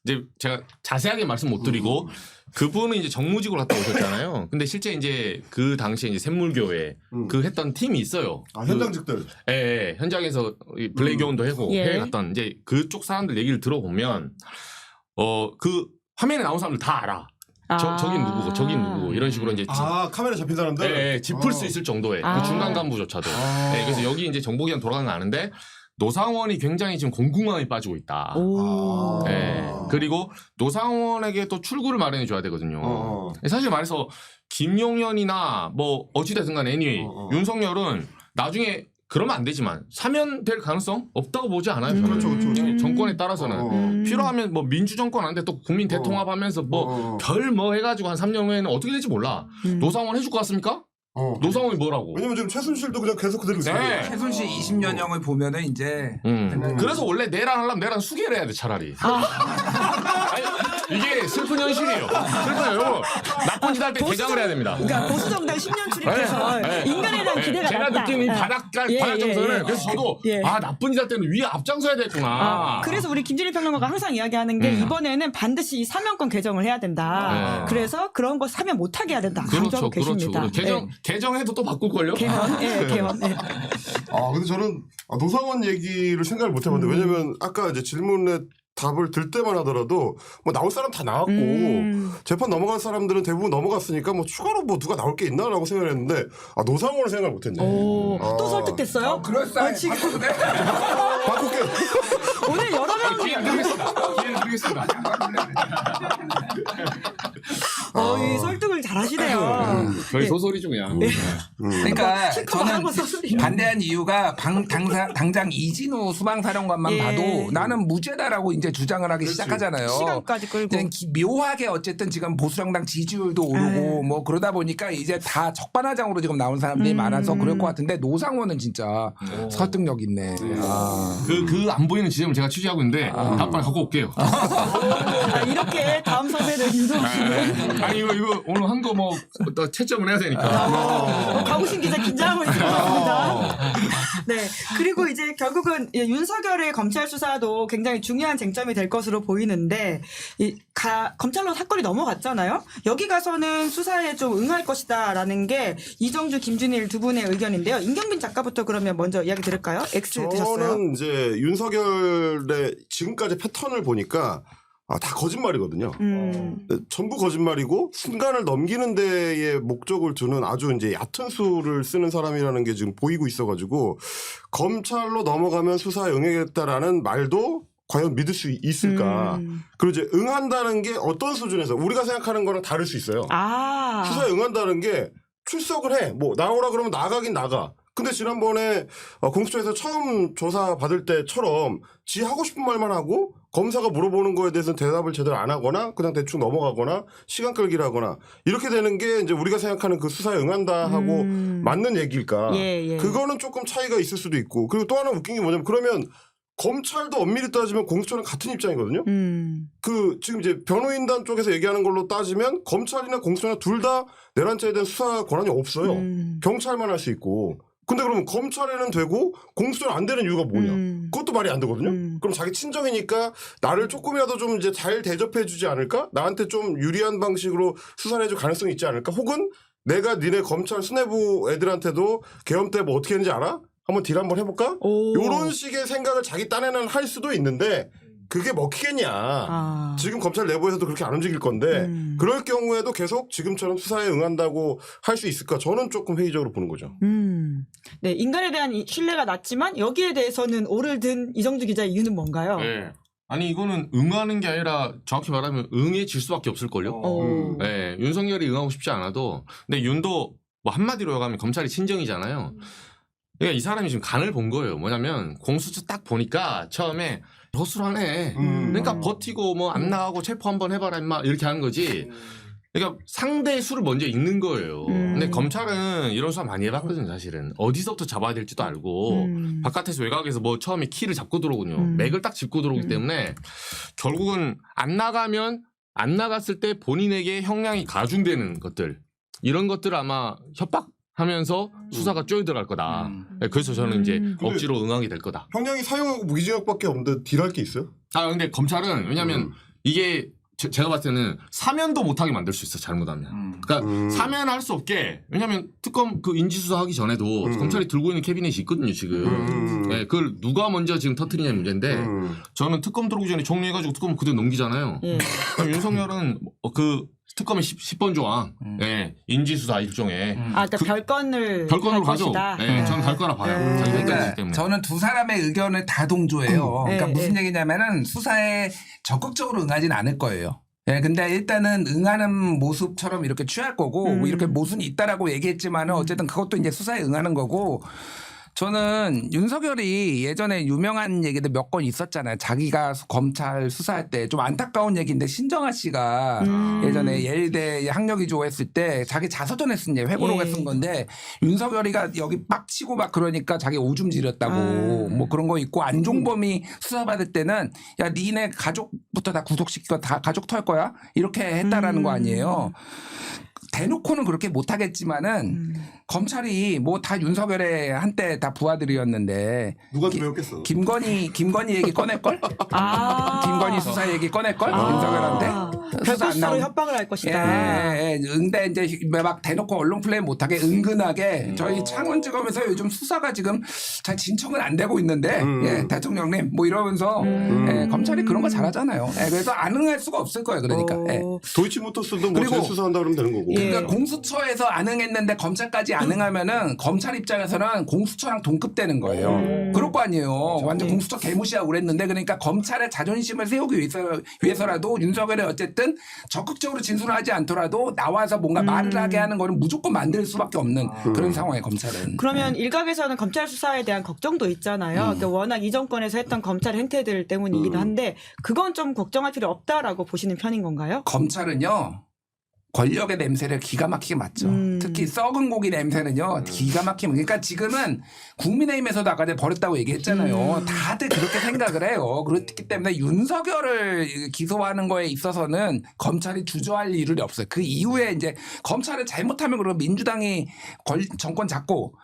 S2: 이제 제가 자세하게 말씀 못 드리고 그분은 이제 정무직으로 갔다 오셨잖아요. 근데 실제 이제 그 당시에 이제 샘물교회 그 했던 팀이 있어요.
S4: 아, 현장직들.
S2: 예, 현장에서 블랙교원도 하고
S1: 예.
S2: 해외 갔던 이제 그쪽 사람들 얘기를 들어보면 그 화면에 나온 사람들 다 알아. 저긴 누구고 저긴 누구고 이런 식으로 이제
S4: 카메라 잡힌 사람들?
S2: 예, 짚을 수 있을 정도의 그 중간 간부조차도. 예, 그래서 여기 이제 정보기관 돌아가는 거 아는데 노상원이 굉장히 지금 공공함에 빠지고 있다. 예, 그리고 노상원에게 또 출구를 마련해 줘야 되거든요. 사실 말해서 김용현이나 뭐 어찌됐든 간에 anyway 윤석열은 나중에 그러면 안 되지만 사면될 가능성 없다고 보지 않아요. 저는.
S4: 그렇죠.
S2: 정권에 따라서는 필요하면 뭐 민주정권 아닌데 또 국민 대통합하면서 뭐 별 뭐 해가지고 한 3년 후에는 어떻게 될지 몰라. 노상원 해줄 것 같습니까? 노상원이 뭐라고?
S4: 왜냐면 지금 최순실도 그냥 계속 그대로 있어요.
S2: 네.
S3: 최순실 20년형을 보면은 이제
S2: 그래서 원래 내란 하려면 내란 수계를 해야 돼 차라리. 아니, 이게 슬픈 현실이에요. 슬퍼요. 나쁜 짓 할 때 개장을 해야 됩니다.
S1: 그러니까 보수정당 10년 출입해서 인간에 대한 기대가
S2: 제가
S1: 낮다.
S2: 느끼는 이 바닥 정서는 그래서 저도 나쁜 짓 할 때는 위에 앞장서야 되겠구나.
S1: 그래서 우리 김준일 평론가가 항상 이야기하는 게 이번에는 반드시 이 사면권 개정을 해야 된다. 그래서 그런 거 사면 못하게 해야 된다. 강조하고 계십니다.
S2: 개정해도 또 바꿀걸요?
S1: 개헌. 개헌.
S4: 근데 저는 노상원 얘기를 생각을 못 해봤는데 왜냐면 아까 이제 질문에 답을 들 때만 하더라도 뭐 나올 사람 다 나왔고 재판 넘어간 사람들은 대부분 넘어갔으니까 뭐 추가로 뭐 누가 나올 게 있나라고 생각을 했는데 아노상원을 생각을 못했네.
S1: 또 설득됐어요?
S3: 그럴싸해.
S1: 지금
S4: 바꿀게요.
S1: 오늘 여러 명
S2: 기회는 드리겠습니다.
S1: 이 설득을 잘하시네요.
S2: 저희 소설이죠 그냥.
S3: 그러니까
S1: 시커먼하고
S3: 저는
S1: 소설이.
S3: 반대한 이유가 당장 이진우 수방사령관만
S1: 예.
S3: 봐도 나는 무죄다라고 이제 주장을 하기 시작하잖아요.
S1: 시간까지 끌고.
S3: 그냥 묘하게 어쨌든 지금 보수정당 지지율도 오르고 뭐 그러다 보니까 이제 다 적반하장으로 지금 나온 사람들이 많아서 그럴 것 같은데 노상원은 진짜 설득력 있네.
S2: 그 안 보이는 지점을 제가 취재하고 있는데 다음번에 갖고 올게요.
S1: 이렇게 다음 섭외를 유도하시는.
S2: 아니 이거 오늘 한 거 뭐 채점을 해야 되니까.
S1: 가구신 기자 긴장하고 있을 것 같습니다. 네. 그리고 이제 결국은 윤석열의 검찰 수사도 굉장히 중요한 쟁점이 될 것으로 보이는데 검찰로 사건이 넘어갔잖아요. 여기 가서는 수사에 좀 응할 것이다라는 게 이정주, 김준일 두 분의 의견인데요. 임경빈 작가부터 그러면 먼저 이야기 들을까요? X 드셨어요?
S4: 저는 이제 윤석열의 지금까지 패턴을 보니까 다 거짓말이거든요. 전부 거짓말이고 순간을 넘기는 데에 목적을 두는 아주 이제 얕은 수를 쓰는 사람이라는 게 지금 보이고 있어가지고 검찰로 넘어가면 수사에 응하겠다라는 말도 과연 믿을 수 있을까? 그리고 이제 응한다는 게 어떤 수준에서 우리가 생각하는 거랑 다를 수 있어요. 수사에 응한다는 게 출석을 해. 뭐 나오라 그러면 나가긴 나가. 근데 지난번에 공수처에서 처음 조사 받을 때처럼 지 하고 싶은 말만 하고 검사가 물어보는 거에 대해서는 대답을 제대로 안 하거나 그냥 대충 넘어가거나 시간 끌기를 하거나 이렇게 되는 게 이제 우리가 생각하는 그 수사에 응한다 하고 맞는 얘기일까. 그거는 조금 차이가 있을 수도 있고 그리고 또 하나 웃긴 게 뭐냐면 그러면 검찰도 엄밀히 따지면 공수처는 같은 입장이거든요. 지금 이제 변호인단 쪽에서 얘기하는 걸로 따지면 검찰이나 공수처나 둘 다 내란죄에 대한 수사 권한이 없어요. 경찰만 할 수 있고. 근데 그러면 검찰에는 되고 공수처는 안 되는 이유가 뭐냐? 그것도 말이 안 되거든요. 그럼 자기 친정이니까 나를 조금이라도 좀 이제 잘 대접해주지 않을까? 나한테 좀 유리한 방식으로 수사를 해줄 가능성이 있지 않을까? 혹은 내가 니네 검찰 수뇌부 애들한테도 계엄 때 뭐 어떻게 했는지 알아? 한번 딜 한번 해볼까? 이런 식의 생각을 자기 딴에는 할 수도 있는데 그게 먹히겠냐. 지금 검찰 내부에서도 그렇게 안 움직일 건데 그럴 경우에도 계속 지금처럼 수사에 응한다고 할 수 있을까? 저는 조금 회의적으로 보는 거죠.
S1: 네, 인간에 대한 신뢰가 낮지만 여기에 대해서는 오를 든 이정주 기자의 이유는 뭔가요?
S2: 네. 아니 이거는 응하는 게 아니라 정확히 말하면 응해질 수밖에 없을걸요. 네, 윤석열이 응하고 싶지 않아도 근데 윤도 뭐 한마디로 여가면 검찰이 친정이잖아요. 그러니까 이 사람이 지금 간을 본 거예요. 뭐냐면 공수처 딱 보니까 처음에 허술하네. 그러니까 버티고 뭐 안 나가고 체포 한번 해봐라 임마 이렇게 하는 거지. 그러니까 상대의 수를 먼저 읽는 거예요. 근데 검찰은 이런 수사 많이 해봤거든요. 사실은 어디서부터 잡아야 될지도 알고 바깥에서 외곽에서 뭐 처음에 키를 잡고 들어오군요. 맥을 딱 짚고 들어오기 때문에 결국은 안 나가면 안 나갔을 때 본인에게 형량이 가중되는 것들 이런 것들을 아마 협박하면서 수사가 쪼여들어갈 거다. 그래서 저는 이제 억지로 응하게 될 거다.
S4: 형량이 사형하고 무기징역밖에 없는데 딜할 게 있어요?
S2: 근데 검찰은 왜냐면 이게 제가 봤을 때는 사면도 못하게 만들 수 있어 잘못하면. 그러니까 사면할 수 없게 왜냐하면 특검 그 인지수사하기 전에도 검찰이 들고 있는 캐비넷이 있거든요 지금. 네, 그걸 누가 먼저 지금 터트리냐 문제인데 저는 특검 들어오기 전에 정리해가지고 특검 그대로 넘기잖아요. 그럼 윤석열은 그 특검의 10번 조항, 네, 인지수사 일종의.
S1: 그러니까 별건으로
S2: 가죠. 네, 저는 갈 거라 봐요. 자기
S3: 그러니까
S2: 생각이기 때문에.
S3: 저는 두 사람의 의견을 다 동조해요. 그러니까 무슨 얘기냐면은 수사에 적극적으로 응하진 않을 거예요. 예, 근데 일단은 응하는 모습처럼 이렇게 취할 거고 뭐 이렇게 모순이 있다라고 얘기했지만은 어쨌든 그것도 이제 수사에 응하는 거고. 저는 윤석열이 예전에 유명한 얘기들 몇 건 있었잖아요. 자기가 검찰 수사할 때 좀 안타까운 얘기인데 신정아 씨가 예전에 예일대 학력위조 했을 때 자기 자서전에 쓴 얘기 회고록에 쓴 건데 윤석열이가 여기 빡치고 막 그러니까 자기 오줌 지렸다고 뭐 그런 거 있고 안종범이 수사받을 때는 야 니네 가족부터 다 구속시키고 다 가족 털 거야 이렇게 했다라는 거 아니에요. 대놓고는 그렇게 못하겠지만은 검찰이 뭐 다 윤석열의 한때 다 부하들이었는데
S4: 누구한테 배웠겠어?
S3: 김건희 얘기 꺼낼걸? 김건희 수사 얘기 꺼낼걸? 윤석열한테?
S1: 별것으로 협박을 할 것이다.
S3: 근데 이제 막 대놓고 언론 플레이 못하게 은근하게 저희 창원지검에서 요즘 수사가 지금 잘 진척은 안 되고 있는데 예, 대통령님 뭐 이러면서 예, 검찰이 그런 거 잘하잖아요. 예, 그래서 안 응할 수가 없을 거예요. 그러니까. 예.
S4: 도이치모터스도 뭐
S3: 그리고
S4: 재수사한다 그러면 되는 거고.
S3: 그러니까 공수처에서 안 응했는데 검찰까지 안 응하면은 검찰 입장에서는 공수처랑 동급되는 거예요. 그럴 거 아니에요. 완전 공수처 개무시하고 그랬는데 그러니까 검찰의 자존심을 세우기 위해서라도 윤석열이 어쨌든 적극적으로 진술을 하지 않더라도 나와서 뭔가 말을 하게 하는 거는 무조건 만들 수밖에 없는 그런 상황이에요. 검찰은.
S1: 그러면 일각에서는 검찰 수사에 대한 걱정도 있잖아요. 그러니까 워낙 이 정권에서 했던 검찰 행태들 때문이기도 한데 그건 좀 걱정할 필요 없다라고 보시는 편인 건가요?
S3: 검찰은요. 권력의 냄새를 기가 막히게 맡죠. 특히 썩은 고기 냄새는요. 기가 막히게. 그러니까 지금은 국민의힘에서도 아까 전에 버렸다고 얘기했잖아요. 다들 그렇게 생각을 해요. 그렇기 때문에 윤석열을 기소하는 거에 있어서는 검찰이 주저할 일이 없어요. 그 이후에 이제 검찰을 잘못하면 그러면 민주당이 정권 잡고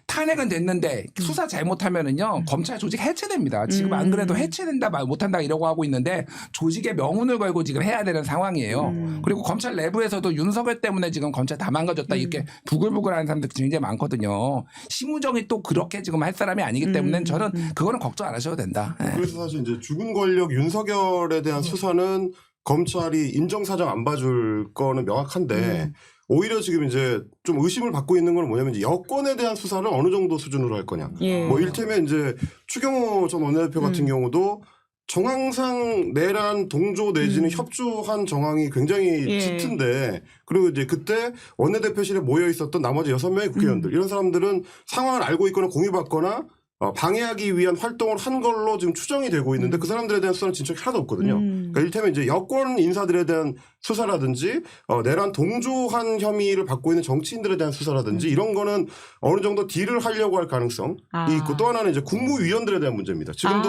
S3: 탄핵은 됐는데 수사 잘못하면은요 검찰 조직 해체됩니다. 지금 안 그래도 해체된다 말 못한다 이러고 하고 있는데 조직의 명운을 걸고 지금 해야 되는 상황이에요. 그리고 검찰 내부에서도 윤석열 때문에 지금 검찰 다 망가졌다 이렇게 부글부글하는 사람들 굉장히 많거든요. 심우정이 또 그렇게 지금 할 사람이 아니기 때문에 저는 그거는 걱정 안 하셔도 된다.
S4: 그래서 사실 이제 죽은 권력 윤석열에 대한 수사는 검찰이 인정사정 안 봐줄 거는 명확한데 오히려 지금 이제 좀 의심을 받고 있는 건 뭐냐면 이제 여권에 대한 수사를 어느 정도 수준으로 할 거냐. 뭐 일테면 이제 추경호 전 원내대표 같은 경우도 정황상 내란 동조 내지는 협조한 정황이 굉장히 짙은데 그리고 이제 그때 원내대표실에 모여 있었던 나머지 6명의 국회의원들 이런 사람들은 상황을 알고 있거나 공유받거나 방해하기 위한 활동을 한 걸로 지금 추정이 되고 있는데 그 사람들에 대한 수사는 진척이 하나도 없거든요. 그러니까 일테면 이제 여권 인사들에 대한 수사라든지 내란 동조한 혐의를 받고 있는 정치인들에 대한 수사라든지 이런 거는 어느 정도 딜을 하려고 할 가능성이 있고 또 하나는 이제 국무위원들에 대한 문제입니다. 지금도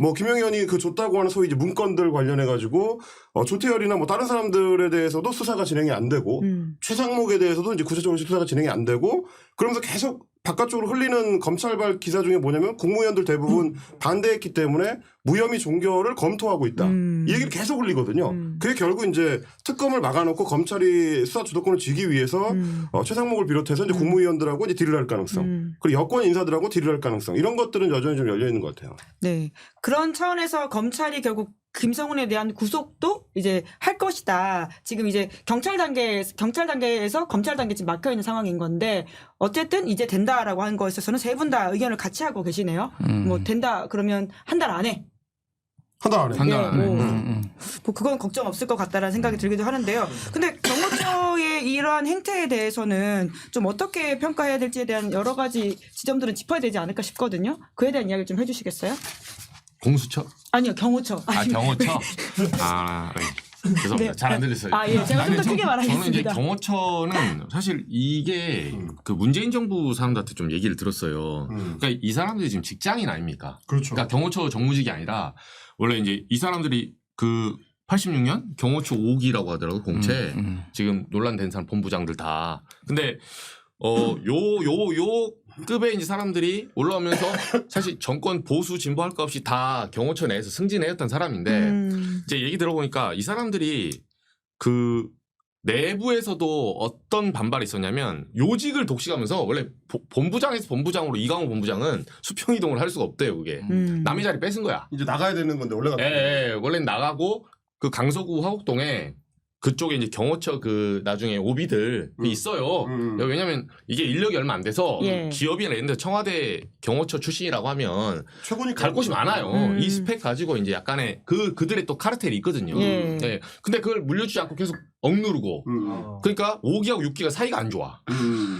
S4: 뭐 김영희 의원이 그 줬다고 하는 소위 이제 문건들 관련해 가지고 조태열이나 뭐 다른 사람들에 대해서도 수사가 진행이 안 되고 최상목에 대해서도 이제 구체적으로 수사가 진행이 안 되고 그러면서 계속 바깥쪽으로 흘리는 검찰발 기사 중에 뭐냐면 국무위원들 대부분 반대했기 때문에 무혐의 종결을 검토하고 있다. 이 얘기를 계속 흘리거든요. 그게 결국 이제 특검을 막아놓고 검찰이 수사 주도권을 쥐기 위해서 최상목을 비롯해서 이제 국무위원들하고 이제 딜을 할 가능성, 그리고 여권 인사들하고 딜을 할 가능성 이런 것들은 여전히 좀 열려 있는 것 같아요.
S1: 네, 그런 차원에서 검찰이 결국 김성훈에 대한 구속도 이제 할 것이다. 지금 이제 경찰 단계에서 검찰 단계 지금 막혀 있는 상황인 건데 어쨌든 이제 된다라고 하는 거에 있어서는 세 분 다 의견을 같이 하고 계시네요. 뭐 된다 그러면 한 달 안에.
S4: 한 달 안에.
S2: 한 달 안에.
S1: 뭐 그건 걱정 없을 것 같다라는 생각이 들기도 하는데요. 근데 경호처의 이러한 행태에 대해서는 좀 어떻게 평가해야 될지에 대한 여러 가지 지점들은 짚어야 되지 않을까 싶거든요. 그에 대한 이야기를 좀 해주시겠어요?
S2: 공수처?
S1: 아니요, 경호처.
S2: 경호처? 죄송합니다.
S1: 네.
S2: 잘 안 들렸어요.
S1: 제가 좀 더 크게
S2: 저는 이제
S1: 말하겠습니다.
S2: 경호처는 사실 이게 그 문재인 정부 사람들한테 좀 얘기를 들었어요. 그러니까 이 사람들이 지금 직장인 아닙니까?
S4: 그렇죠.
S2: 그러니까 경호처 정무직이 아니라 원래 이제 이 사람들이 그 86년 경호처 5기라고 하더라고요. 공채. 지금 논란된 사람 본부장들 다. 근데 요 급의 이제 사람들이 올라오면서 사실 정권 보수 진보할 거 없이 다 경호처 내에서 승진해왔던 사람인데 이제 얘기 들어보니까 이 사람들이 그 내부에서도 어떤 반발이 있었냐면 요직을 독식하면서 원래 본부장에서 본부장으로 이강호 본부장은 수평 이동을 할 수가 없대요. 그게 남의 자리 뺏은 거야.
S4: 이제 나가야 되는 건데 원래가.
S2: 원래는 나가고 그 강서구 화곡동에 그쪽에 이제 경호처 그 나중에 오비들 있어요. 왜냐면 이게 인력이 얼마 안 돼서 기업이나 이런 데 청와대 경호처 출신이라고 하면
S4: 최고니까
S2: 갈 곳이 많아요. 이 스펙 가지고 이제 약간의 그들의 또 카르텔이 있거든요. 네. 근데 그걸 물려주지 않고 계속 억누르고. 그러니까 5기하고 6기가 사이가 안 좋아.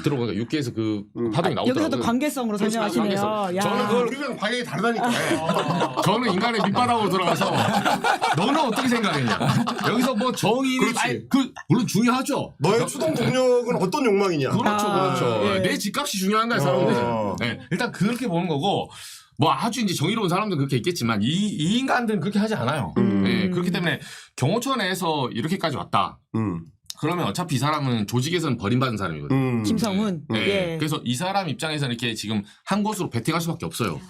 S2: 들어보니까 6기에서 그 파동이 나오더라고요.
S1: 여기서도 관계성으로 설명하시네요.
S2: 관계성.
S1: 야.
S2: 저는 그걸
S4: 우리랑 방향이 다르다니까.
S2: 저는 인간의 밑바닥으로 들어가서 너는 어떻게 생각했냐? 여기서 뭐 정의를 물론 중요하죠.
S4: 너의 추동 동력은 어떤 욕망이냐.
S2: 그렇죠, 그렇죠.
S1: 예.
S2: 내 집값이 중요한 거야, 사람들이. 네, 일단 그렇게 보는 거고. 뭐 아주 이제 정의로운 사람들은 그렇게 있겠지만 이 인간들은 그렇게 하지 않아요. 네, 그렇기 때문에 경호처 내에서 이렇게까지 왔다. 그러면 어차피 이 사람은 조직에서는 버림받은 사람이거든요.
S1: 김성훈.
S2: 네. 그래서 이 사람 입장에서는 이렇게 지금 한 곳으로 배팅할 수밖에 없어요.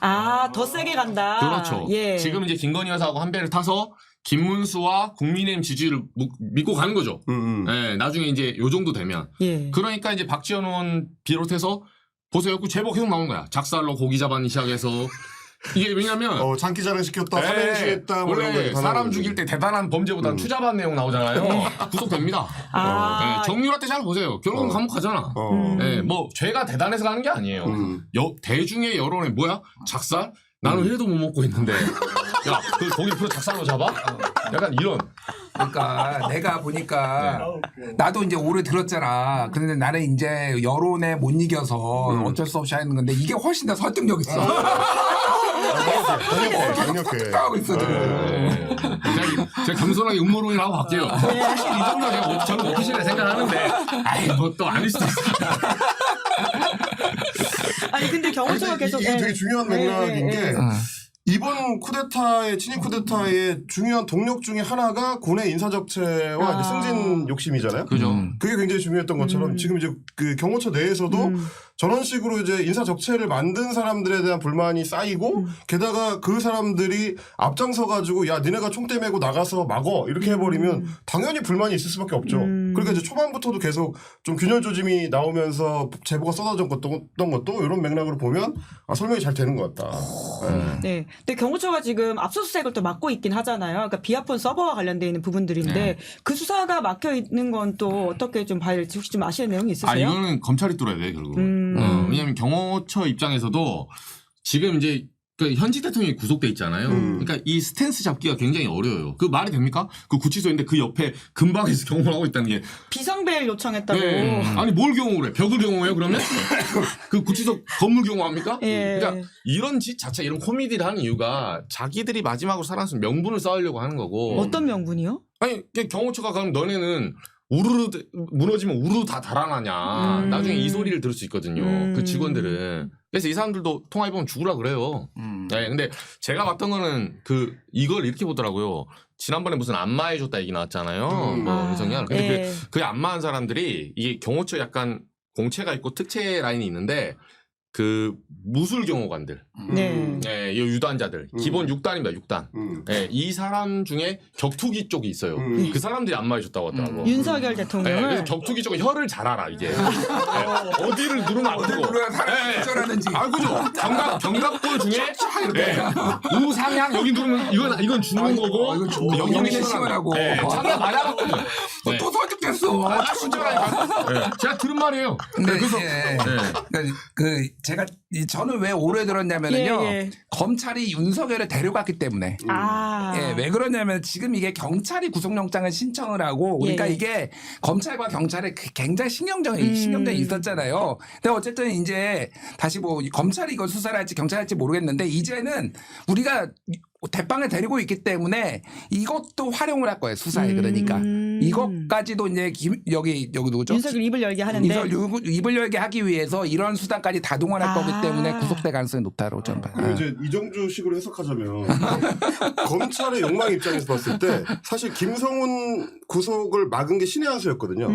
S1: 더 세게 간다.
S2: 그렇죠. 지금 이제 김건희 여사하고 한 배를 타서 김문수와 국민의힘 지지를 믿고 가는 거죠. 네, 나중에 이제 요 정도 되면. 그러니까 이제 박지원 의원 비롯해서 보세요. 그 제목 계속 나오는 거야. 작살로 고기 잡았니 시작해서. 이게 왜냐면
S4: 장기자랑 시켰다, 삼행시했다.
S2: 원래 사람 죽일 때 대단한 범죄보다는 투잡한 내용 나오잖아요. 구속됩니다. 정유라 때 잘 보세요. 결국은 감옥 가잖아. 뭐 죄가 대단해서 가는 게 아니에요. 대중의 여론에 뭐야? 작살? 나는 회도 못 먹고 있는데. 야, 그 고기 프로 작살로 잡아? 약간 이런.
S3: 그러니까 내가 보니까 나도 이제 오래 들었잖아. 근데 나는 이제 여론에 못 이겨서 어쩔 수 없이 하는 건데 이게 훨씬 더 설득력 있어.
S4: 강력해.
S3: 하고 있어 지금.
S2: 제가 겸손하게 음모론이라고 갈게요. 사실 이 정도 저는 오피셜에 생각하는데, 아이 뭐 또 아닐 수도 있어.
S1: 아니 근데 경호처가 계속
S4: 이게 되게 중요한 맥락인 게 이번 쿠데타의 친일 쿠데타의 중요한 동력 중에 하나가 군의 인사 적체와 이제 승진 욕심이잖아요.
S2: 그죠.
S4: 그게 굉장히 중요했던 것처럼 지금 이제 그 경호처 내에서도 저런 식으로 이제 인사 적체를 만든 사람들에 대한 불만이 쌓이고 게다가 그 사람들이 앞장서 가지고 야 니네가 총대 메고 나가서 막어 이렇게 해버리면 당연히 불만이 있을 수밖에 없죠. 그러니까 이제 초반부터도 계속 좀 균열 조짐이 나오면서 제보가 쏟아졌던 것도 이런 맥락으로 보면 설명이 잘 되는 것 같다.
S1: 네. 근데 경호처가 지금 압수수색을 또 맡고 있긴 하잖아요. 그러니까 비아폰 서버와 관련돼 있는 부분들인데 그 수사가 막혀 있는 건 또 어떻게 좀 봐야 될지 혹시 좀 아시는 내용이 있으세요?
S2: 이거는 검찰이 뚫어야 돼 결국. 왜냐하면 경호처 입장에서도 지금 이제 그 현직 대통령이 구속돼 있잖아요. 그러니까 이 스탠스 잡기가 굉장히 어려워요. 그 말이 됩니까? 그 구치소인데 그 옆에 근방에서 경호를 하고 있다는 게.
S1: 비상벨 요청했다고.
S2: 아니 뭘 경호를 해? 벽을 경호해요 그러면? 그 구치소 건물 경호합니까? 그러니까 이런 짓 자체 이런 코미디를 하는 이유가 자기들이 마지막으로 살아남은 명분을 쌓으려고 하는 거고.
S1: 어떤 명분이요?
S2: 아니 경호처가 그럼 너네는 우르르 무너지면 우르르 다 달아나냐. 나중에 이 소리를 들을 수 있거든요. 그 직원들은. 그래서 이 사람들도 통화해보면 죽으라 그래요. 네, 근데 제가 봤던 거는 이걸 이렇게 보더라고요. 지난번에 무슨 안마해줬다 얘기 나왔잖아요. 뭐 윤석열. 근데 그 안마한 사람들이 이게 경호처 약간 공채가 있고 특채 라인이 있는데 그 무술 경호관들, 이 유단자들, 기본 6단입니다. 6단. 이 사람 중에 격투기 쪽이 있어요. 그 사람들이 안마해줬다고 하더라고.
S1: 윤석열 대통령을.
S2: 그래서 격투기 쪽은 혀를 잘 알아 이제. 어디를 누르면 아프고.
S3: 누르야 사람이 어쩌라는지.
S2: 그죠. 견갑골 중에 우상향 여기 누르면 이건 죽는 거고.
S3: 여기는 시원하고.
S2: 자기가 말해봤거든.
S3: 또 설득됐어.
S2: 진짜라니까. 제가 들은 말이에요.
S3: 그래서 저는 왜 오래 들었냐면요. 검찰이 윤석열을 데려갔기 때문에. 왜 그러냐면 지금 이게 경찰이 구속영장을 신청을 하고 그러니까 이게 검찰과 경찰에 굉장히 신경전이 있었잖아요. 근데 어쨌든 이제 다시 뭐 검찰이 이걸 수사를 할지 경찰이 할지 모르겠는데 이제는 우리가 대빵에 데리고 있기 때문에 이것도 활용을 할 거예요. 수사에. 그러니까 이것까지도 이제 여기 누구죠?
S1: 윤석열 입을 열게 하는데
S3: 입을 열게 하기 위해서 이런 수단까지 다 동원할 거기 때문에 구속될 가능성이 높다고 저는 봐요.
S4: 그리고 이제 이정주식으로 해석하자면 검찰의 욕망 입장에서 봤을 때 사실 김성훈 구속을 막은 게 신의 한 수였거든요.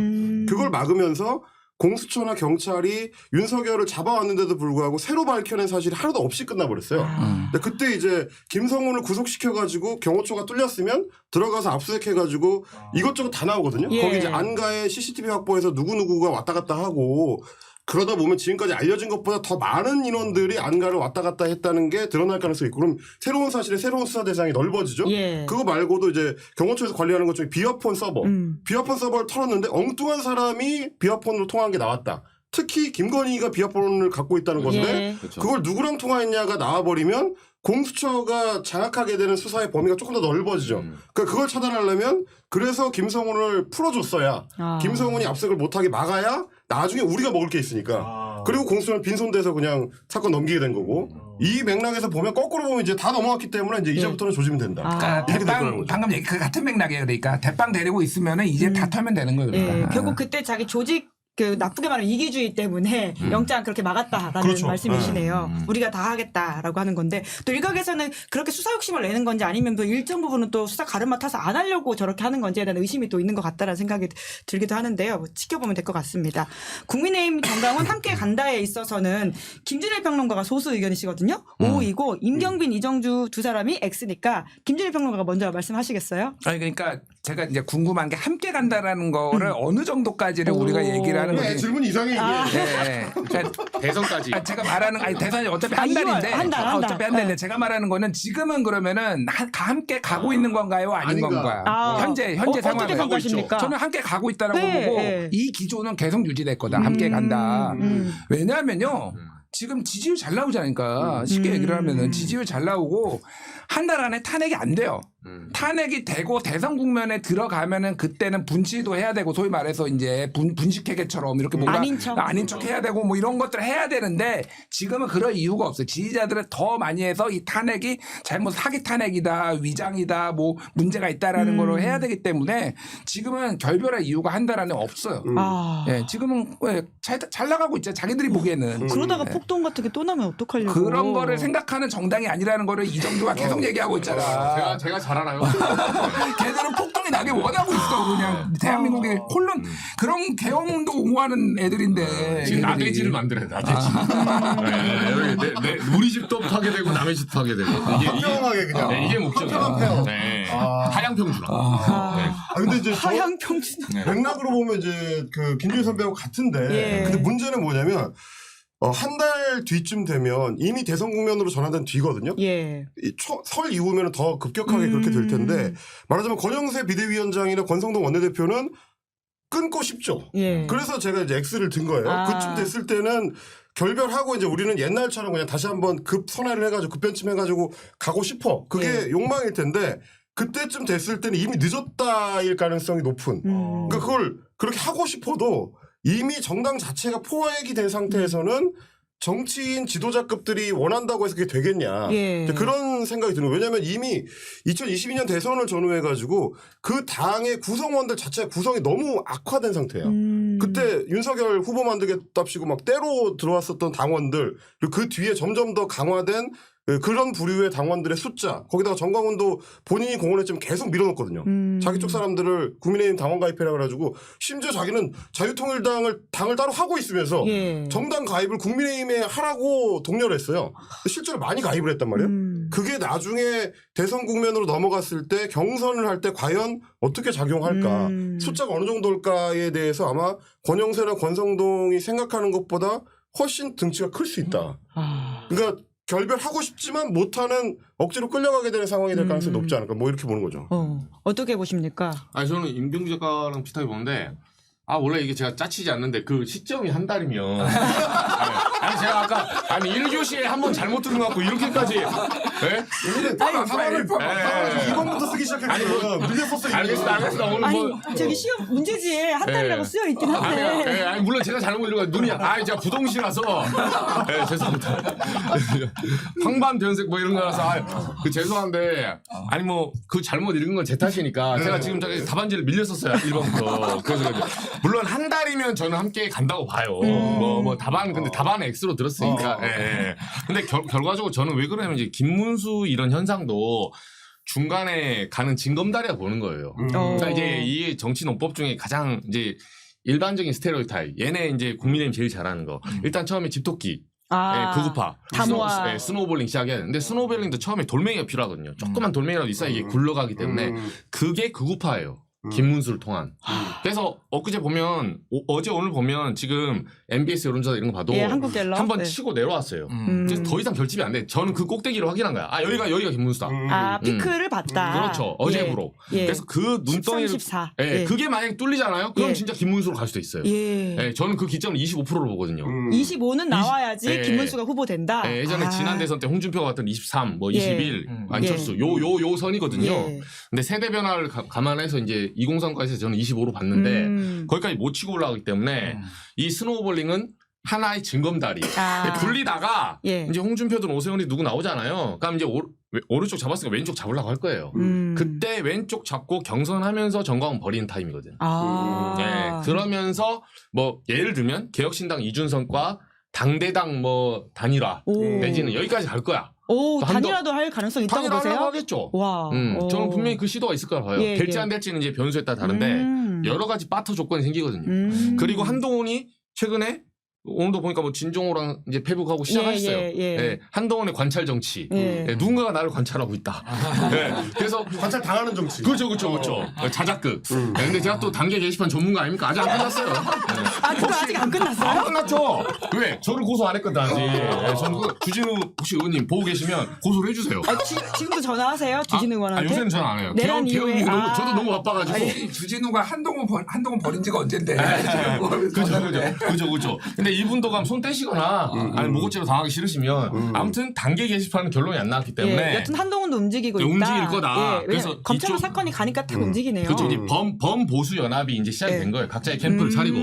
S4: 그걸 막으면서 공수처나 경찰이 윤석열을 잡아왔는데도 불구하고 새로 밝혀낸 사실이 하나도 없이 끝나버렸어요. 근데 그때 이제 김성훈을 구속시켜가지고 경호처가 뚫렸으면 들어가서 압수수색해가지고 이것저것 다 나오거든요.
S1: 예.
S4: 거기 이제 안가에 CCTV 확보해서 누구누구가 왔다 갔다 하고 그러다 보면 지금까지 알려진 것보다 더 많은 인원들이 안가를 왔다 갔다 했다는 게 드러날 가능성이 있고 그럼 새로운 사실에 새로운 수사 대상이 넓어지죠.
S1: 예.
S4: 그거 말고도 이제 경호처에서 관리하는 것 중에 비어폰 서버. 비어폰 서버를 털었는데 엉뚱한 사람이 비어폰으로 통화한 게 나왔다. 특히 김건희가 비어폰을 갖고 있다는 건데
S1: 예.
S2: 그렇죠.
S4: 그걸 누구랑 통화했냐가 나와버리면 공수처가 장악하게 되는 수사의 범위가 조금 더 넓어지죠. 그러니까 그걸 차단하려면 그래서 김성훈을 풀어줬어야 김성훈이 압수수색을 못하게 막아야 나중에 우리가 먹을 게 있으니까. 그리고 공수처는 빈손대서 그냥 사건 넘기게 된 거고 이 맥락에서 보면 거꾸로 보면 이제 다 넘어갔기 때문에 이제 이제부터는 조지면 된다.
S3: 그러니까
S4: 이렇게 될 거라는
S3: 대빵
S4: 거죠.
S3: 방금 얘기 그 같은 맥락이에요. 그러니까 대빵 데리고 있으면은 이제 다 털면 되는 거예요.
S1: 예.
S3: 그러니까.
S1: 결국 그때 자기 조직 그 나쁘게 말하면 이기주의 때문에 영장 그렇게 막았다라는
S4: 그렇죠.
S1: 말씀이시네요. 우리가 다 하겠다라고 하는 건데 또 일각에서는 그렇게 수사 욕심을 내는 건지 아니면 또 일정 부분은 또 수사 가름 맡아서 안 하려고 저렇게 하는 건지에 대한 의심이 또 있는 것 같다라는 생각이 들기도 하는데요. 뭐 지켜보면 될 것 같습니다. 국민의힘 정당원 함께 간다에 있어서는 김준일 평론가가 소수 의견이시거든요. O이고 임경빈, 이정주 두 사람이 X니까 김준일 평론가가 먼저 말씀하시겠어요?
S3: 아니 그러니까 제가 이제 궁금한 게 함께 간다라는 거를 어느 정도까지를 우리가 얘기를 하는
S4: 네,
S3: 거지.
S4: 질문이 이상해 이게.
S3: 예. 그러니까
S2: 대선까지.
S3: 제가 말하는 아니 대선이 어차피 한
S1: 이월,
S3: 달인데
S1: 한 달.
S3: 어차피 한 달인데 제가 말하는 거는 지금은 그러면은 함께 가고 있는 건가요 아닌
S4: 아닌가.
S3: 건가요? 현재 상황에
S1: 어떻게 생각하십니까?
S3: 저는 함께 가고 있다라고
S1: 네,
S3: 보고
S1: 네.
S3: 이 기조는 계속 유지될 거다. 함께 간다. 왜냐하면요. 지금 지지율 잘 나오자니까 쉽게 얘기를 하면은 지지율 잘 나오고 한 달 안에 탄핵이 안 돼요. 탄핵이 되고 대선 국면에 들어가면은 그때는 분치도 해야 되고 소위 말해서 이제 분식회계처럼 이렇게 뭔가 아닌 척 해야 되고 뭐 이런 것들을 해야 되는데 지금은 그럴 이유가 없어요. 지지자들은 더 많이 해서 이 탄핵이 잘못 사기 탄핵이다 위장이다 뭐 문제가 있다라는 거로 해야 되기 때문에 지금은 결별할 이유가 한 달 안에 없어요. 예, 지금은 잘 나가고 있죠. 자기들이 보기에는.
S1: 그러다가
S3: 예.
S1: 폭동 같은 게 또 나면 어떡하려고.
S3: 그런 거를 생각하는 정당이 아니라는 거를 이정도가 계속 얘기하고 있잖아.
S2: 제가 잘 알아요.
S3: 걔들은 폭동이 나게 원하고 있어. 그냥 대한민국의 콜론 그런 계엄도 옹호하는 애들인데.
S2: 지금 나대지를 만들어요. 나대지. 우리 집도 파게 되고 남의 집도 하게 되고.
S4: 평평하게 그냥.
S2: 네, 이게 목적이에요.
S4: 평평.
S2: 네. 하향평준화.
S4: 근데 이제 저
S1: 하향평준.
S4: 맥락으로 보면 이제 그 김준일 선배하고 같은데
S1: 예.
S4: 근데 문제는 뭐냐면 한 달 뒤쯤 되면 이미 대선 국면으로 전환된 뒤거든요.
S1: 예.
S4: 설 이후면 더 급격하게 그렇게 될 텐데 말하자면 권영세 비대위원장이나 권성동 원내대표는 끊고 싶죠.
S1: 예.
S4: 그래서 제가 이제 X를 든 거예요. 그쯤 됐을 때는 결별하고 이제 우리는 옛날처럼 그냥 다시 한번 급 선회를 해가지고 급변침해가지고 가고 싶어. 그게 욕망일 텐데 그때쯤 됐을 때는 이미 늦었다일 가능성이 높은. 그러니까 그걸 그렇게 하고 싶어도 이미 정당 자체가 포획이 된 상태에서는 정치인 지도자급들이 원한다고 해서 그게 되겠냐.
S1: 예.
S4: 그런 생각이 드는 거예요. 왜냐하면 이미 2022년 대선을 전후해가지고 그 당의 구성원들 자체가 구성이 너무 악화된 상태예요. 그때 윤석열 후보 만들겠답시고 막 때로 들어왔었던 당원들 그리고 그 뒤에 점점 더 강화된 그런 부류의 당원들의 숫자 거기다가 정광훈도 본인이 공언했지만 계속 밀어넣거든요. 자기 쪽 사람들을 국민의힘 당원 가입해라 그래가지고 심지어 자기는 자유통일당을 따로 하고 있으면서 정당 가입을 국민의힘에 하라고 독려를 했어요. 실제로 많이 가입을 했단 말이에요. 그게 나중에 대선 국면으로 넘어갔을 때 경선을 할 때 과연 어떻게 작용할까 숫자가 어느 정도일까에 대해서 아마 권영세나 권성동이 생각하는 것보다 훨씬 등치가 클 수 있다. 그러니까 결별하고 싶지만 못하는 억지로 끌려가게 되는 상황이 될 가능성이 높지 않을까 뭐 이렇게 보는 거죠.
S1: 어떻게 보십니까?
S2: 아니 저는 임병주 작가랑 비슷하게 보는데 원래 이게 제가 짜치지 않는데 그 시점이 한 달이면 아니 제가 아까 1교시에 한 번 잘못 들은 것 같고 이렇게까지 네?
S4: 이번부터 쓰기 시작했거든요. 밀렸었어요.
S2: 알겠어 오늘
S1: 아니
S2: 뭐
S1: 저기 시험 문제지에 한 달이라고 쓰여 있긴 한데.
S2: 아니 물론 제가 잘못 읽은 거 눈이 제가 부동시라서 죄송합니다. 황반변색 뭐 이런 거라서 죄송한데 아니 뭐 그 잘못 읽은 건 제 탓이니까 제가 지금 저기 답안지를 밀렸었어요 1번부터 그래서 물론 한 달이면 저는 함께 간다고 봐요. 뭐 답안 근데 답안은 X로 들었으니까. 예. 근데 결과적으로 저는 왜 그러냐면 이제 김문수 이런 현상도 중간에 가는 징검다리가 보는 거예요. 그러니까 이제 이 정치 논법 중에 가장 이제 일반적인 스테레오타입. 얘네 이제 국민의힘 제일 잘하는 거. 일단 처음에 집토끼.
S1: 아,
S2: 구급파.
S1: 다 모아.
S2: 스노우볼링 시작해야 되는데 스노우볼링도 처음에 돌멩이가 필요하거든요. 조그만 돌멩이라도 있어야 이게 굴러가기 때문에 그게 구급파예요. 김문수를 통한. 그래서 엊그제 보면 어제 오늘 보면 지금 MBS 여론조사 이런 거 봐도
S1: 예, 한국갤럽.
S2: 한번
S1: 네.
S2: 치고 내려왔어요. 그래서 더 이상 결집이 안 돼. 저는 그 꼭대기로 확인한 거야. 아 여기가 김문수다.
S1: 아, 피크를 봤다.
S2: 그렇죠. 어제부로.
S1: 예.
S2: 그래서 그 눈덩이를
S1: 13, 14.
S2: 예,
S1: 예.
S2: 그게 만약에 뚫리잖아요. 그럼
S1: 예.
S2: 진짜 김문수로 갈 수도 있어요.
S1: 예.
S2: 예, 저는 그 기점을 25%로 보거든요.
S1: 25는 나와야지
S2: 예.
S1: 김문수가 후보된다.
S2: 예, 예전에
S1: 아.
S2: 지난 대선 때 홍준표 같은 23, 뭐
S1: 예.
S2: 21, 안철수 요 선이거든요.
S1: 예.
S2: 근데 세대 변화를 감안해서 이제 20선거에서 저는 25로 봤는데 거기까지 못 치고 올라가기 때문에 이 스노우볼링은 하나의 징검다리.
S1: 아.
S2: 굴리다가
S1: 예.
S2: 이제 홍준표든 오세훈이 누구 나오잖아요. 그럼 이제 오른쪽 잡았으니까 왼쪽 잡으려고 할 거예요. 그때 왼쪽 잡고 경선하면서 정광훈 버리는 타임이거든.
S1: 아.
S2: 네, 그러면서 뭐 예를 들면 개혁신당 이준석과 당대당 뭐 단일화
S1: 오.
S2: 내지는 여기까지 갈 거야.
S1: 오,
S2: 또 한도-
S1: 단일화도 할 가능성이 있다고
S2: 단일화라고
S1: 보세요?
S2: 하겠죠.
S1: 와. 오.
S2: 저는 분명히 그 시도가 있을 거라 봐요.
S1: 예,
S2: 될지
S1: 예.
S2: 안 될지는 이제 변수에 따라 다른데 여러 가지 빠터 조건이 생기거든요. 그리고 한동훈이 최근에 오늘도 보니까 뭐 진종호랑 이제 페북하고 시작하셨어요.
S1: 예.
S2: 한동훈의 관찰 정치.
S1: 예.
S2: 예, 누군가가 나를 관찰하고 있다. 예, 그래서
S4: 관찰 당하는 정치.
S2: 그렇죠. 자작극. 예, 근데 제가 또 단계 게시판 전문가 아닙니까? 아직 안 끝났어요. 예.
S1: 아, 그거 아직 안 끝났어요?
S2: 안 끝났죠. 왜? 저를 고소 안 했거든 아직. 예, 저는 주진우 혹시 의원님 보고 계시면 고소를 해주세요.
S1: 아, 지금도 전화하세요? 주진우 의원한테?
S2: 요새는 전화 안 해요.
S1: 내란 이후에.
S2: 저도 너무 바빠가지고.
S3: 아니, 주진우가 한동훈 버린 지가 언젠데.
S2: 그죠. 근데 이분도 가면 손 떼시거나 아니 모고죄로 당하기 싫으시면 아무튼 단계 게시판은 결론이 안 나왔기 때문에
S1: 예, 여튼 한동훈도 움직이고
S2: 네,
S1: 있다.
S2: 움직일 거다.
S1: 예,
S2: 그래서
S1: 검찰
S2: 이쪽-
S1: 사건이 가니까 탁 움직이네요.
S2: 그렇죠. 이제 범보수 연합이 이제 시작이
S1: 예.
S2: 된 거예요. 각자의 캠프를 차리고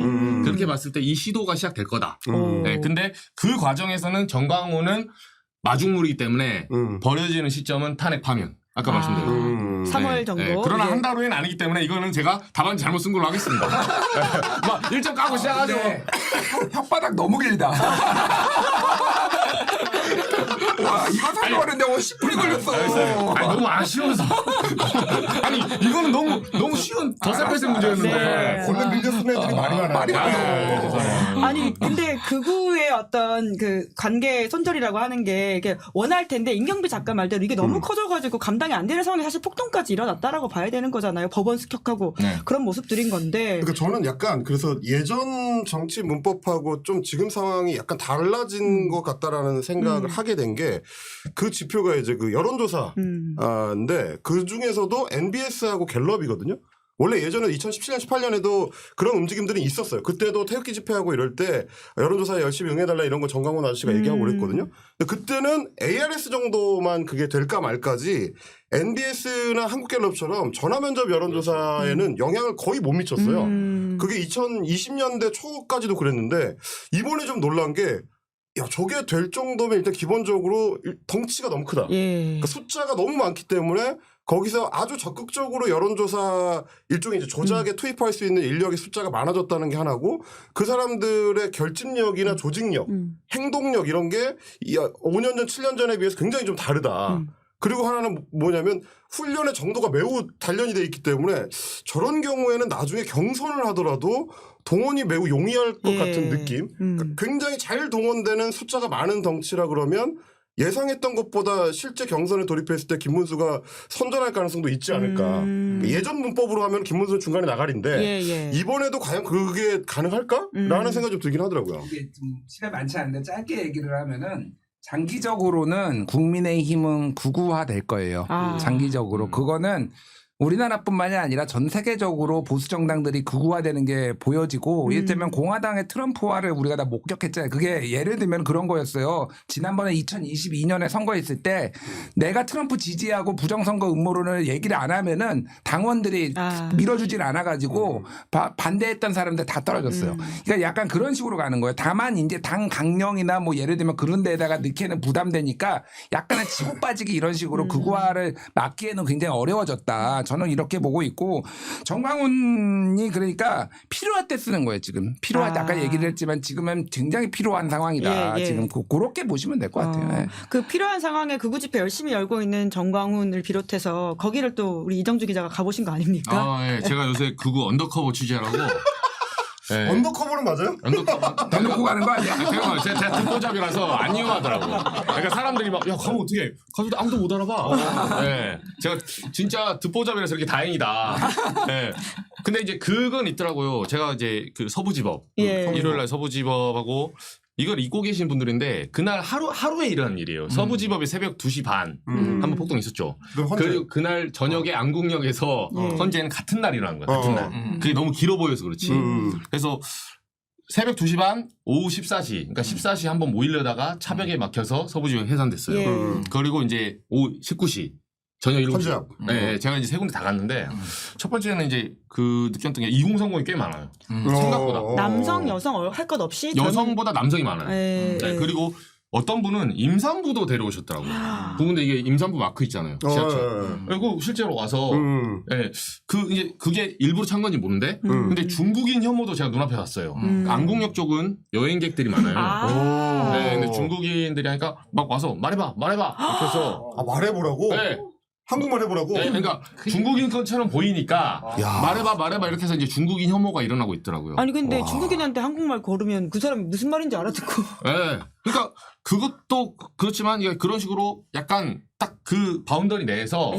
S2: 그렇게 봤을 때 이 시도가 시작될 거다.
S1: 오.
S2: 네, 근데 그 과정에서는 정광훈은 마중물이기 때문에 버려지는 시점은 탄핵 파면. 아까 말씀드린
S1: 3월 정도.
S2: 그러나
S1: 예.
S2: 한 달 후에는 아니기 때문에 이거는 제가 답안 잘못 쓴 걸로 하겠습니다. 막 일정 까고 시작하죠.
S3: 네. 혓바닥 너무 길다. 와, 이거 설명하는데 10분이 걸렸어.
S2: 아니, 너무 아쉬워서. 아니 이거는 너무 쉬운 더셀패스 문제였는데.
S1: 네.
S4: 원래 밀려 쓰는 애들이 말이 많아요.
S3: 말이 많아.
S2: 죄송해요.
S1: 아니 근데 극우의 어떤 그 관계 손절이라고 하는 게 이게 원할 텐데 임경비 작가 말대로 이게 너무 커져가지고 감당이 안 되는 상황에 사실 폭동까지 일어났다라고 봐야 되는 거잖아요. 법원 습격하고
S2: 네.
S1: 그런 모습들인 건데.
S4: 그러니까 저는 약간 그래서 예전 정치 문법하고 좀 지금 상황이 약간 달라진 것 같다라는 생각을 하게 된 게 그 지표가 이제 그 여론조사인데 그 중에서도 NBS하고 갤럽이거든요. 원래 예전에 2017년, 18년에도 그런 움직임들이 있었어요. 그때도 태극기 집회하고 이럴 때 여론조사에 열심히 응해달라 이런 거 정광훈 아저씨가 얘기하고 그랬거든요. 근데 그때는 ARS 정도만 그게 될까 말까지 NBS나 한국갤럽처럼 전화면접 여론조사에는 영향을 거의 못 미쳤어요. 그게 2020년대 초까지도 그랬는데 이번에 좀 놀란 게 야, 저게 될 정도면 일단 기본적으로 덩치가 너무 크다.
S1: 예.
S4: 그러니까 숫자가 너무 많기 때문에 거기서 아주 적극적으로 여론조사 일종의 이제 조작에 투입할 수 있는 인력의 숫자가 많아졌다는 게 하나고 그 사람들의 결집력이나 조직력, 행동력 이런 게 5년 전, 7년 전에 비해서 굉장히 좀 다르다. 그리고 하나는 뭐냐면 훈련의 정도가 매우 단련이 돼 있기 때문에 저런 경우에는 나중에 경선을 하더라도 동원이 매우 용이할 것
S1: 예.
S4: 같은 느낌. 그러니까 굉장히 잘 동원되는 숫자가 많은 덩치라 그러면 예상했던 것보다 실제 경선에 돌입했을 때 김문수가 선전할 가능성도 있지 않을까. 예전 문법으로 하면 김문수는 중간에 나가리인데
S1: 예.
S4: 이번에도 과연 그게 가능할까라는 생각이 좀 들긴 하더라고요.
S3: 이게 좀 시간 많지 않은데 짧게 얘기를 하면은 장기적으로는 국민의힘은 극우화 될 거예요.
S1: 아.
S3: 장기적으로. 그거는 우리나라뿐만이 아니라 전 세계적으로 보수 정당들이 극우화되는 게 보여지고 이를테면 공화당의 트럼프화를 우리가 다 목격했잖아요. 그게 예를 들면 그런 거였어요. 지난번에 2022년에 선거했을 때 내가 트럼프 지지하고 부정선거 음모론을 얘기를 안 하면은 당원들이 밀어주질 않아가지고 반대했던 사람들 다 떨어졌어요. 그러니까 약간 그런 식으로 가는 거예요. 다만 이제 당 강령이나 뭐 예를 들면 그런 데다가 넣기에는 부담되니까 약간의 치고 빠지기 이런 식으로 극우화를 막기에는 굉장히 어려워졌다. 저는 이렇게 보고 있고 정광훈이 그러니까 필요할 때 쓰는 거예요 지금. 필요할 때 아까 얘기를 했지만 지금은 굉장히 필요한 상황이다.
S1: 예.
S3: 지금 그렇게 보시면 될 것 같아요. 예.
S1: 그 필요한 상황에 극우 집회 열심히 열고 있는 정광훈을 비롯해서 거기를 또 우리 이정주 기자가 가보신 거 아닙니까?
S2: 예. 제가 요새 그거 언더커버 취재하라고 네.
S4: 언더커버는 맞아요?
S3: 대놓고 가는 거 아니야?
S2: 제가 듣보잡이라서 안 이용하더라고. 그러니까 사람들이 막, 야, 가면 어떻게, 가서도 아무도 못 알아봐. 네. 제가 진짜 듣보잡이라서 이렇게 다행이다. 네. 근데 이제 그건 있더라고요. 제가 이제 그 서부지법,
S1: 예.
S2: 일요일날 서부지법하고 이걸 잊고 계신 분들인데 그날 하루에 일어난 일이에요. 서부지법이 새벽 2시 반 한번 폭동 있었죠. 그리고 그날 저녁에 안국역에서 헌재는 같은 날 일어난 거야. 같은 날. 그게 너무 길어 보여서 그렇지. 그래서 새벽 2시 반, 오후 14시. 그러니까 14시 한번 모이려다가 차벽에 막혀서 서부지법 해산됐어요.
S1: 예.
S2: 그리고 이제 오후 19시. 저녁 7시.
S4: 헌재합.
S2: 네, 제가 이제 세 군데 다 갔는데 첫 번째는 이제 그 느꼈던 게 이공성공이 꽤 많아요. 생각보다.
S1: 남성, 여성 할 것 없이
S2: 여성보다 남성이 많아요.
S1: 예.
S2: 네, 그리고 어떤 분은 임산부도 데려오셨더라고요. 그분데 이게 임산부 마크 있잖아요. 지하철. 그리고 실제로 와서 예, 이제 그게 일부러 찬 건지 모르는데 근데 중국인 혐오도 제가 눈앞에 봤어요. 안국역 쪽은 여행객들이 많아요. 네, 근데 중국인들이 하니까 막 와서 말해봐 이렇게 해서
S4: 말해보라고?
S2: 네.
S4: 한국말 해보라고?
S2: 네, 그러니까 중국인 것처럼 보이니까 말해봐 이렇게 해서 이제 중국인 혐오가 일어나고 있더라고요.
S1: 아니 근데 중국인한테 한국말 걸으면 그 사람이 무슨 말인지 알아듣고.
S2: 네. 그러니까 그것도 그렇지만 이게 그런 식으로 약간 딱 그 바운더리 내에서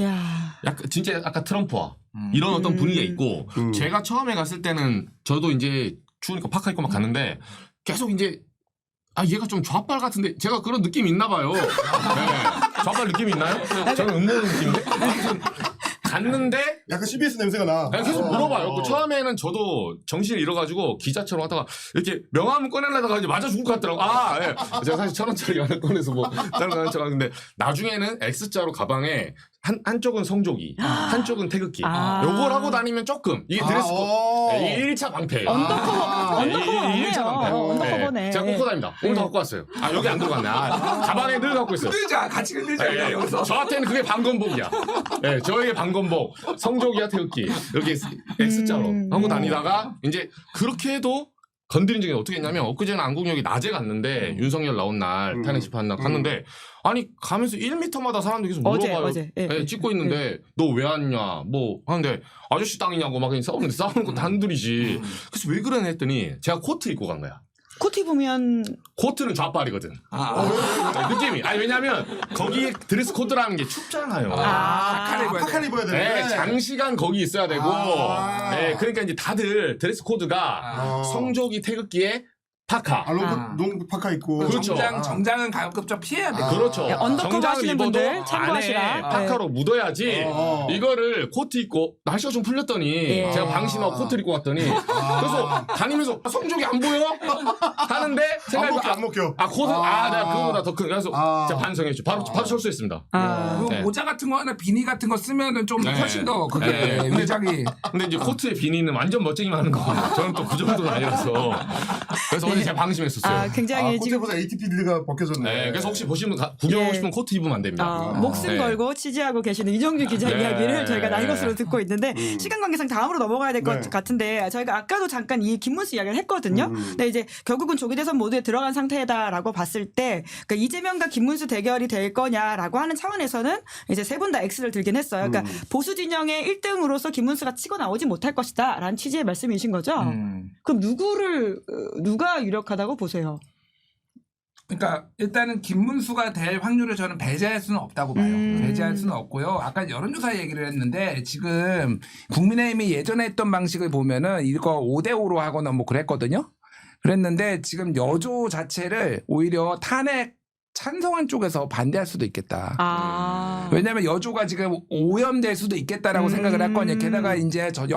S2: 약간 진짜 아까 트럼프와 이런 어떤 분위기가 있고 제가 처음에 갔을 때는 저도 이제 추우니까 파카 입고 막 갔는데 계속 이제 얘가 좀 좌빨 같은데 제가 그런 느낌이 있나 봐요. 네. 좌빨 느낌이 있나요? 저는 음모론 느낌인데. 아무튼 갔는데
S4: 약간 CBS 냄새가 나.
S2: 계속 물어봐요. 그 처음에는 저도 정신을 잃어가지고 기자처럼 하다가 이렇게 명함을 꺼내려다가 이제 맞아 죽을 것 같더라고. 예. 제가 사실 1,000원짜리 하나 꺼내서 뭐 다른 거 하는 척 하는데 나중에는 X자로 가방에 한쪽은 성조기, 한쪽은 태극기. 요걸 하고 다니면 조금 이게 드레스 코드. 이게 1차 방패예요.
S1: 언더커버네요.
S2: 1차 방패.
S1: 언더커버네.
S2: 제가 꽂고 다닙니다. 오늘 더 갖고 왔어요. 여기 안 들어갔네. 가방에 늘 갖고 있어요.
S3: 흔들자 같이 흔들자 여기서.
S2: 저한테는 그게 방검복이야. 네, 저에게 방검복, 성조기와 태극기 이렇게 X자로 하고 다니다가 이제 그렇게 해도 건드린 적이 어떻게 했냐면 엊그제는 안국역이 낮에 갔는데 윤석열 나온 날 탄핵 집회한 날 갔는데 아니 가면서 1m마다 사람들이 계속 물어봐요.
S1: 어제.
S2: 예, 찍고 있는데 너 왜 왔냐 뭐 하는데 아저씨 땅이냐고 막 싸우는데 싸우는 건 단둘이지. 그래서 왜 그러냐 했더니 제가 코트 입고 간 거야.
S1: 코트 입으면
S2: 코트는 좌빨이거든. 네, 느낌이. 왜냐면 거기 드레스 코드라는 게 춥잖아요.
S4: 파카를 입어야 돼.
S2: 네, 장시간 거기 있어야 되고. 네, 그러니까 이제 다들 드레스 코드가 성조기 태극기에 파카.
S4: 농구 파카 입고.
S2: 그렇죠.
S3: 정장은 가급적 피해야 돼.
S2: 그렇죠.
S1: 언더커버
S2: 정장을
S1: 하시는
S2: 입어도
S1: 분들 참고하시라.
S2: 안에 파카로 묻어야지. 이거를 코트 입고 날씨가 좀 풀렸더니 제가 방심하고 코트를 입고 갔더니 그래서 다니면서 성적이 안 보여? 하는데 생각해보니까
S4: 안 먹혀.
S2: 코트 내가 그거보다 더 큰. 그래서 제가 반성했죠. 바로 철수했습니다.
S3: 그리고
S2: 네.
S3: 모자 같은 거 하나 비니 같은 거 쓰면은 좀
S2: 네.
S3: 훨씬 더 그게
S2: 네.
S3: 위장이.
S2: 근데 이제 코트의 비니는 완전 멋쟁이만 하는 거거든요. 저는 또 그 정도는 아니라서. 그래서 어제 제가 방심했었어요.
S1: 굉장히 지금
S4: 코트보다 ATPD가 벗겨졌네.
S2: 네, 그래서 혹시 구경하고 싶으면 코트 입으면 안 됩니다.
S1: 목숨
S2: 네.
S1: 걸고 취재하고 계시는 이정규 기자
S2: 네.
S1: 이야기를 저희가 날것으로 듣고 있는데 시간 관계상 다음으로 넘어가야 될 것
S4: 네.
S1: 같은데 저희가 아까도 잠깐 이 김문수 이야기를 했거든요. 근데 이제 결국은 조기 대선 모두에 들어간 상태다라고 봤을 때 그러니까 이재명과 김문수 대결이 될 거냐라고 하는 차원에서는 이제 세 분 다 X를 들긴 했어요. 그러니까 보수 진영의 1등으로서 김문수가 치고 나오지 못할 것이다라는 취지의 말씀이신 거죠. 그럼 누가 유력하다고 보세요?
S3: 그러니까 일단은 김문수가 될 확률을 저는 배제할 수는 없다고 봐요. 배제할 수는 없고요. 아까 여론조사 얘기를 했는데 지금 국민의힘이 예전에 했던 방식을 보면은 이거 5대5로 하거나 뭐 그랬거든요. 그랬는데 지금 여조 자체를 오히려 탄핵 찬성한 쪽에서 반대할 수도 있겠다. 왜냐하면 여조가 지금 오염될 수도 있겠다라고 생각을 할 거냐. 게다가 이제 저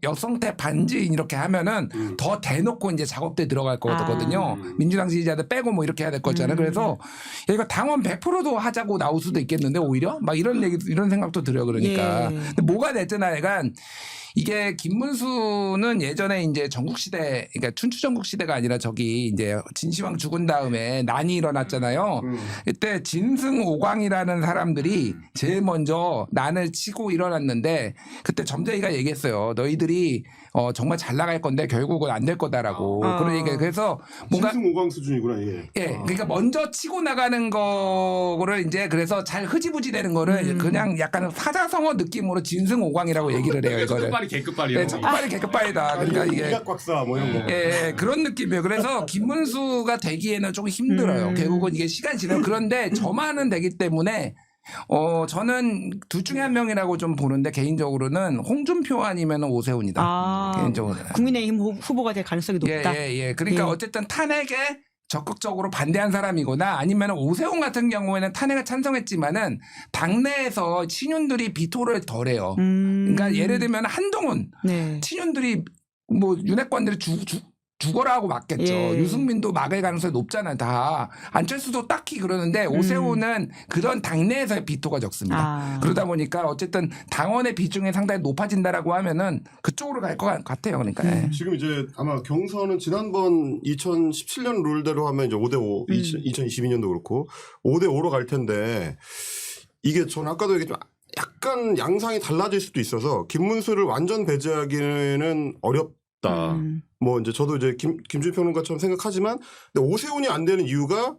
S3: 역성태 반지인 이렇게 하면은 더 대놓고 이제 작업대 들어갈 거거든요. 민주당 지지자들 빼고 뭐 이렇게 해야 될 거잖아요. 그래서 이거 당원 100%도 하자고 나올 수도 있겠는데 오히려 막 이런 얘기 이런 생각도 들어요. 그러니까. 근데 뭐가 됐든 하여간 이게 김문수는 예전에 이제 전국시대, 그러니까 춘추전국시대가 아니라 저기 이제 진시황 죽은 다음에 난이 일어났잖아요. 그때 진승오광이라는 사람들이 제일 먼저 난을 치고 일어났는데 그때 점쟁이가 얘기했어요. 너희들이 정말 잘 나갈 건데 결국은 안 될 거다라고. 그러니까 그래서 뭔가
S4: 진승오광 수준이구나 이게.
S3: 예, 그러니까 먼저 치고 나가는 거를 이제 그래서 잘 흐지부지 되는 거를 그냥 약간 사자성어 느낌으로 진승오광이라고 얘기를 해요. 이거를.
S2: 첫발이 개급발이.
S3: 네, 첫발이 개급발이다. 그러니까 이게
S4: 곽사 뭐 이런 거.
S3: 예, 그런 느낌이에요. 그래서 김문수가 되기에는 조금 힘들어요. 결국은 이게 시간이 지나요. 그런데 저만은 되기 때문에 저는 둘 중에 한 명이라고 좀 보는데 개인적으로는 홍준표 아니면 오세훈이다. 개인적으로는.
S1: 국민의힘 후보가 될 가능성이 높다.
S3: 예. 그러니까
S1: 예.
S3: 어쨌든 탄핵에 적극적으로 반대한 사람이거나 아니면 오세훈 같은 경우에는 탄핵을 찬성했지만은 당내에서 친윤들이 비토를 덜해요. 그러니까 예를 들면 한동훈
S1: 네.
S3: 친윤들이 뭐 윤핵관들이 죽어라 하고 막겠죠.
S1: 예.
S3: 유승민도 막을 가능성이 높잖아요. 다. 안철수도 딱히 그러는데 오세훈은 그런 당내에서의 비토가 적습니다. 그러다 보니까 어쨌든 당원의 비중이 상당히 높아진다라고 하면은 그쪽으로 갈 것 같아요. 그러니까. 예.
S4: 지금 이제 아마 경선은 지난번 2017년 룰대로 하면 이제 5대5, 2022년도 그렇고 5대5로 갈 텐데 이게 저는 아까도 얘기했지만 약간 양상이 달라질 수도 있어서 김문수를 완전 배제하기는 어렵다. 뭐 이제 저도 이제 김준일 평론가처럼 생각하지만 근데 오세훈이 안 되는 이유가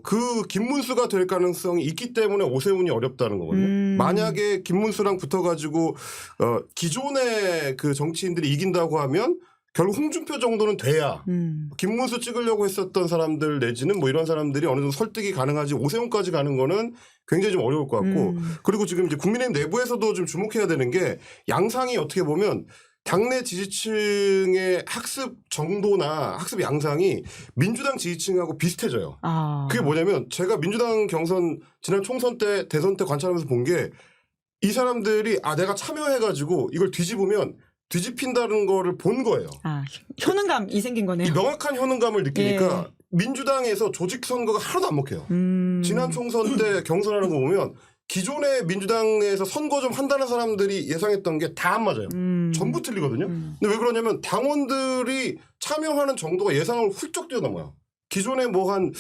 S4: 그 김문수가 될 가능성이 있기 때문에 오세훈이 어렵다는 거거든요. 만약에 김문수랑 붙어가지고 기존의 그 정치인들이 이긴다고 하면 결국 홍준표 정도는 돼야 김문수 찍으려고 했었던 사람들 내지는 뭐 이런 사람들이 어느 정도 설득이 가능하지 오세훈까지 가는 거는 굉장히 좀 어려울 것 같고 그리고 지금 이제 국민의힘 내부에서도 좀 주목해야 되는 게 양상이 어떻게 보면 당내 지지층의 학습 정도나 학습 양상이 민주당 지지층하고 비슷해져요. 그게 뭐냐면 제가 민주당 경선 지난 총선 때 대선 때 관찰하면서 본 게 이 사람들이 내가 참여해가지고 이걸 뒤집으면 뒤집힌다는 거를 본 거예요.
S1: 효능감이 생긴 거네요.
S4: 이 명확한 효능감을 느끼니까
S1: 예.
S4: 민주당에서 조직 선거가 하나도 안 먹혀요. 지난 총선 때 경선하는 거 보면 기존의 민주당 내에서 선거 좀 한다는 사람들이 예상했던 게 다 안 맞아요. 전부 틀리거든요. 근데 왜 그러냐면 당원들이 참여하는 정도가 예상을 훌쩍 뛰어넘어요. 기존에 뭐 한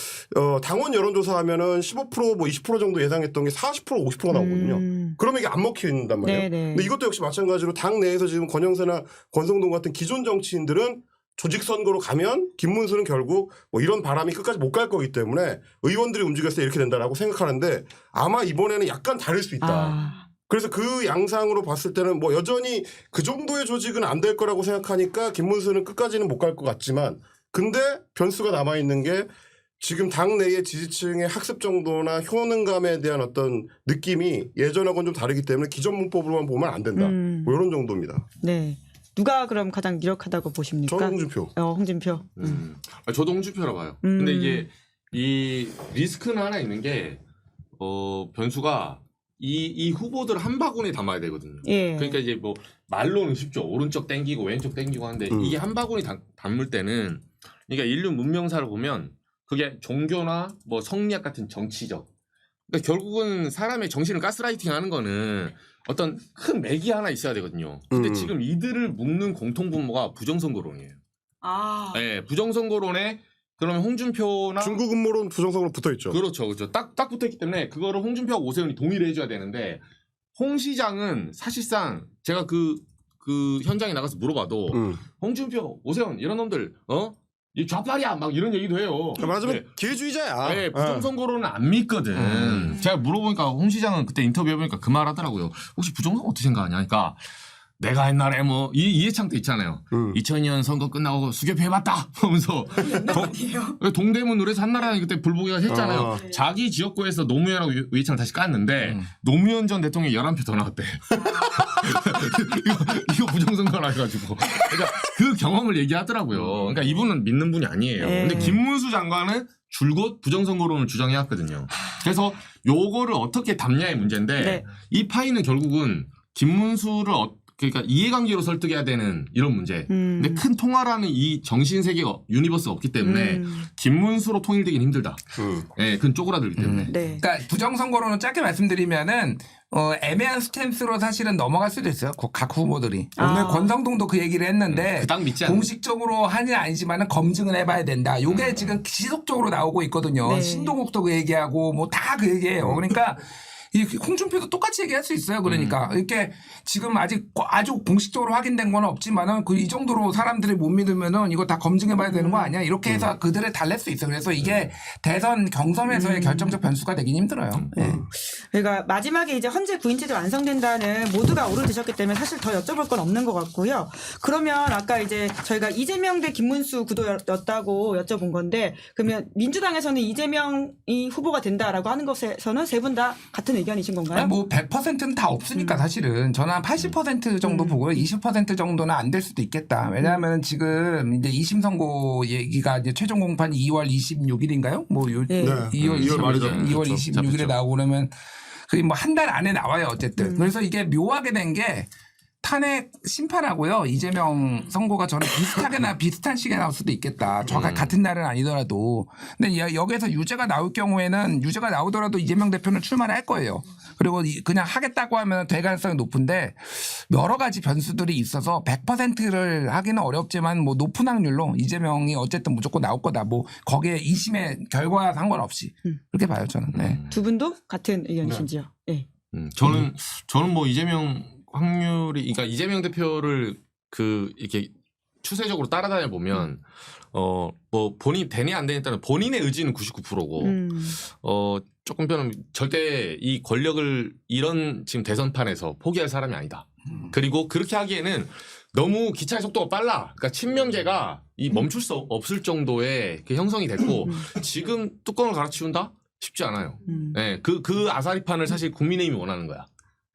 S4: 당원 여론조사 하면은 15% 뭐 20% 정도 예상했던 게 40% 50%가 나오거든요. 그러면 이게 안 먹힌단 말이에요.
S1: 네네.
S4: 근데 이것도 역시 마찬가지로 당 내에서 지금 권영세나 권성동 같은 기존 정치인들은 조직 선거로 가면 김문수는 결국 뭐 이런 바람이 끝까지 못 갈 거기 때문에 의원들이 움직였을 때 이렇게 된다라고 생각하는데 아마 이번에는 약간 다를 수 있다. 그래서 그 양상으로 봤을 때는 뭐 여전히 그 정도의 조직은 안 될 거라고 생각하니까 김문수는 끝까지는 못 갈 것 같지만 근데 변수가 남아있는 게 지금 당내의 지지층의 학습 정도나 효능감에 대한 어떤 느낌이 예전하고는 좀 다르기 때문에 기존 문법으로만 보면 안 된다. 뭐 이런 정도입니다.
S1: 네. 누가 그럼 가장 유력하다고 보십니까?
S4: 저는 홍준표.
S1: 홍준표.
S2: 저도 홍준표라 봐요. 근데 이게 이 리스크는 하나 있는 게 변수가 이 후보들 한 바구니에 담아야 되거든요.
S1: 예.
S2: 그러니까 이제 뭐 말로는 쉽죠. 오른쪽 땡기고 왼쪽 땡기고 하는데 이게 한 바구니 담을 때는 그러니까 인류 문명사를 보면 그게 종교나 뭐 성리학 같은 정치적. 그러니까 결국은 사람의 정신을 가스라이팅하는 거는 어떤 큰 맥이 하나 있어야 되거든요. 근데 지금 이들을 묶는 공통분모가 부정선거론이에요. 네, 부정선거론에 그러면 홍준표나
S4: 중국 음모론 부정선거로 붙어 있죠.
S2: 그렇죠. 딱 붙어 있기 때문에 그거를 홍준표하고 오세훈이 동의를 해줘야 되는데 홍 시장은 사실상 제가 그 현장에 나가서 물어봐도 홍준표, 오세훈 이런 놈들 이 좌빨이야 막 이런 얘기도 해요.
S4: 맞으면
S2: 네.
S4: 기회주의자야.
S2: 네, 부정선거로는 안 믿거든. 제가 물어보니까 홍 시장은 그때 인터뷰해보니까 그 말 하더라고요. 혹시 부정선거 어떻게 생각하냐? 그러니까 내가 옛날에 뭐 이해창 때 있잖아요. 2000년 선거 끝나고 수개표해봤다 하면서 동대문 노래에서 한나라당이 그때 불보기가 했잖아요. 자기 지역구에서 노무현하고 이해창을 다시 깠는데 노무현 전 대통령이 11표 더 나왔대. 이거 부정선거라 해가지고. 그러니까 그 경험을 얘기하더라고요. 그러니까 이분은 믿는 분이 아니에요. 근데 김문수 장관은 줄곧 부정선거론을 주장해왔거든요. 그래서 요거를 어떻게 담냐의 문제인데 이 파이는 결국은 김문수를 그러니까 이해관계로 설득해야 되는 이런 문제. 근데 큰 통화라는 이 정신세계가 유니버스가 없기 때문에 김문수로 통일되긴 힘들다. 네, 그건 쪼그라들기 때문에.
S1: 네.
S3: 그러니까 부정선거로는 짧게 말씀드리면은 애매한 스탠스로 사실은 넘어갈 수도 있어요. 각 후보들이. 오늘 권성동도 그 얘기를 했는데
S2: 딱 믿지 않는.
S3: 공식적으로 하는 아니지만은 검증은 해봐야 된다. 요게 지금 지속적으로 나오고 있거든요.
S1: 네.
S3: 신동욱도 그 얘기하고 뭐 다 그 얘기해요. 그러니까 이 홍준표도 똑같이 얘기할 수 있어요. 그러니까 이렇게 지금 아주 공식적으로 확인된 건 없지만은 이 정도로 사람들이 못 믿으면은 이거 다 검증해봐야 되는 거 아니야? 이렇게 해서 그들을 달랠 수 있어요. 그래서 이게 대선 경선에서의 결정적 변수가 되긴 힘들어요. 네.
S1: 그러니까 마지막에 이제 헌재 구인체제 완성된다는 모두가 오를 드셨기 때문에 사실 더 여쭤볼 건 없는 것 같고요. 그러면 아까 이제 저희가 이재명 대 김문수 구도였다고 여쭤본 건데 그러면 민주당에서는 이재명이 후보가 된다라고 하는 것에서는 세 분 다 같은 의견이신 건가요?
S3: 아니, 뭐 100%는 다 없으니까 사실은 저는 한 80% 정도 보고요. 20% 정도는 안 될 수도 있겠다. 왜냐하면 지금 이제 2심 선고 얘기가 이제 최종 공판이 2월 26일인가요? 뭐
S1: 네.
S4: 2월 말이죠.
S3: 2월 26일에 나오고 그러면 그게 뭐 한 달 안에 나와요. 어쨌든. 그래서 이게 묘하게 된 게 탄핵 심판하고요. 이재명 선고가 저는 비슷한 시기에 나올 수도 있겠다. 정확히 같은 날은 아니더라도. 근데 여기에서 유죄가 나올 경우에는 유죄가 나오더라도 이재명 대표는 출마를 할 거예요. 그리고 그냥 하겠다고 하면 될 가능성이 높은데 여러 가지 변수들이 있어서 100%를 하기는 어렵지만 뭐 높은 확률로 이재명이 어쨌든 무조건 나올 거다. 뭐 거기에 2심의 결과와 상관없이 그렇게 봐요 저는. 네.
S1: 두 분도 같은 의견이신지요? 네.
S2: 저는 뭐 이재명 확률이 그러니까 이재명 대표를 이렇게 추세적으로 따라다녀 보면 뭐 본인 되냐 안 되냐에 따른 본인의 의지는 99%고 조금 변하면 절대 이 권력을 이런 지금 대선판에서 포기할 사람이 아니다. 그리고 그렇게 하기에는 너무 기차의 속도가 빨라. 그러니까 친명계가 멈출 수 없을 정도의 그 형성이 됐고 지금 뚜껑을 갈아치운다? 쉽지 않아요. 네, 그 아사리판을 사실 국민의힘이 원하는 거야.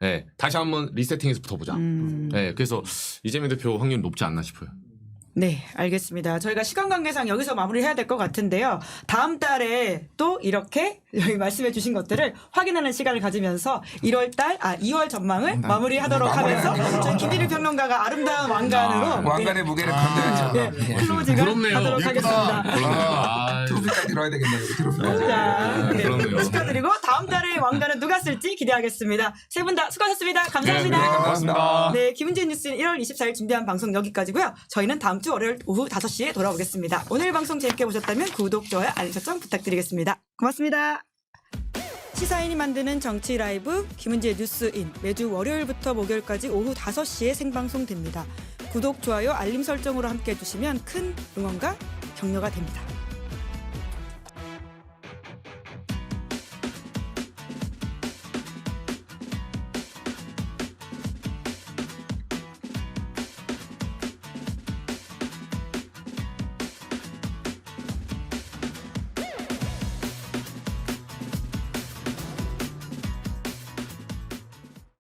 S2: 네, 다시 한번 리세팅해서 붙어보자. 네, 그래서 이재명 대표 확률이 높지 않나 싶어요.
S1: 네, 알겠습니다. 저희가 시간 관계상 여기서 마무리해야 될 것 같은데요. 다음 달에 또 이렇게 여기 말씀해 주신 것들을 확인하는 시간을 가지면서 2월 전망을 마무리하도록 하면서 저희 김진일 평론가가 아름다운 왕관으로
S3: 왕관의 무게를 건져야죠.
S1: 클로징을 하도록 하겠습니다.
S3: 트로피까지 들어야 되겠네요. 트로피.
S1: 자,
S2: 그러네요.
S1: 축하드리고 다음 달에 왕관은 누가 쓸지 기대하겠습니다. 세 분 다 수고하셨습니다. 감사합니다.
S3: 네, 고맙습니다.
S1: 네, 김은지의 뉴스는 1월 24일 준비한 방송 여기까지고요. 저희는 다음 주 월요일 오후 5시에 돌아오겠습니다. 오늘 방송 재밌게 보셨다면 구독, 좋아요, 알림 설정 부탁드리겠습니다. 고맙습니다. 시사인이 만드는 정치 라이브 김은지의 뉴스인 매주 월요일부터 목요일까지 오후 5시에 생방송됩니다. 구독, 좋아요, 알림 설정으로 함께해 주시면 큰 응원과 격려가 됩니다.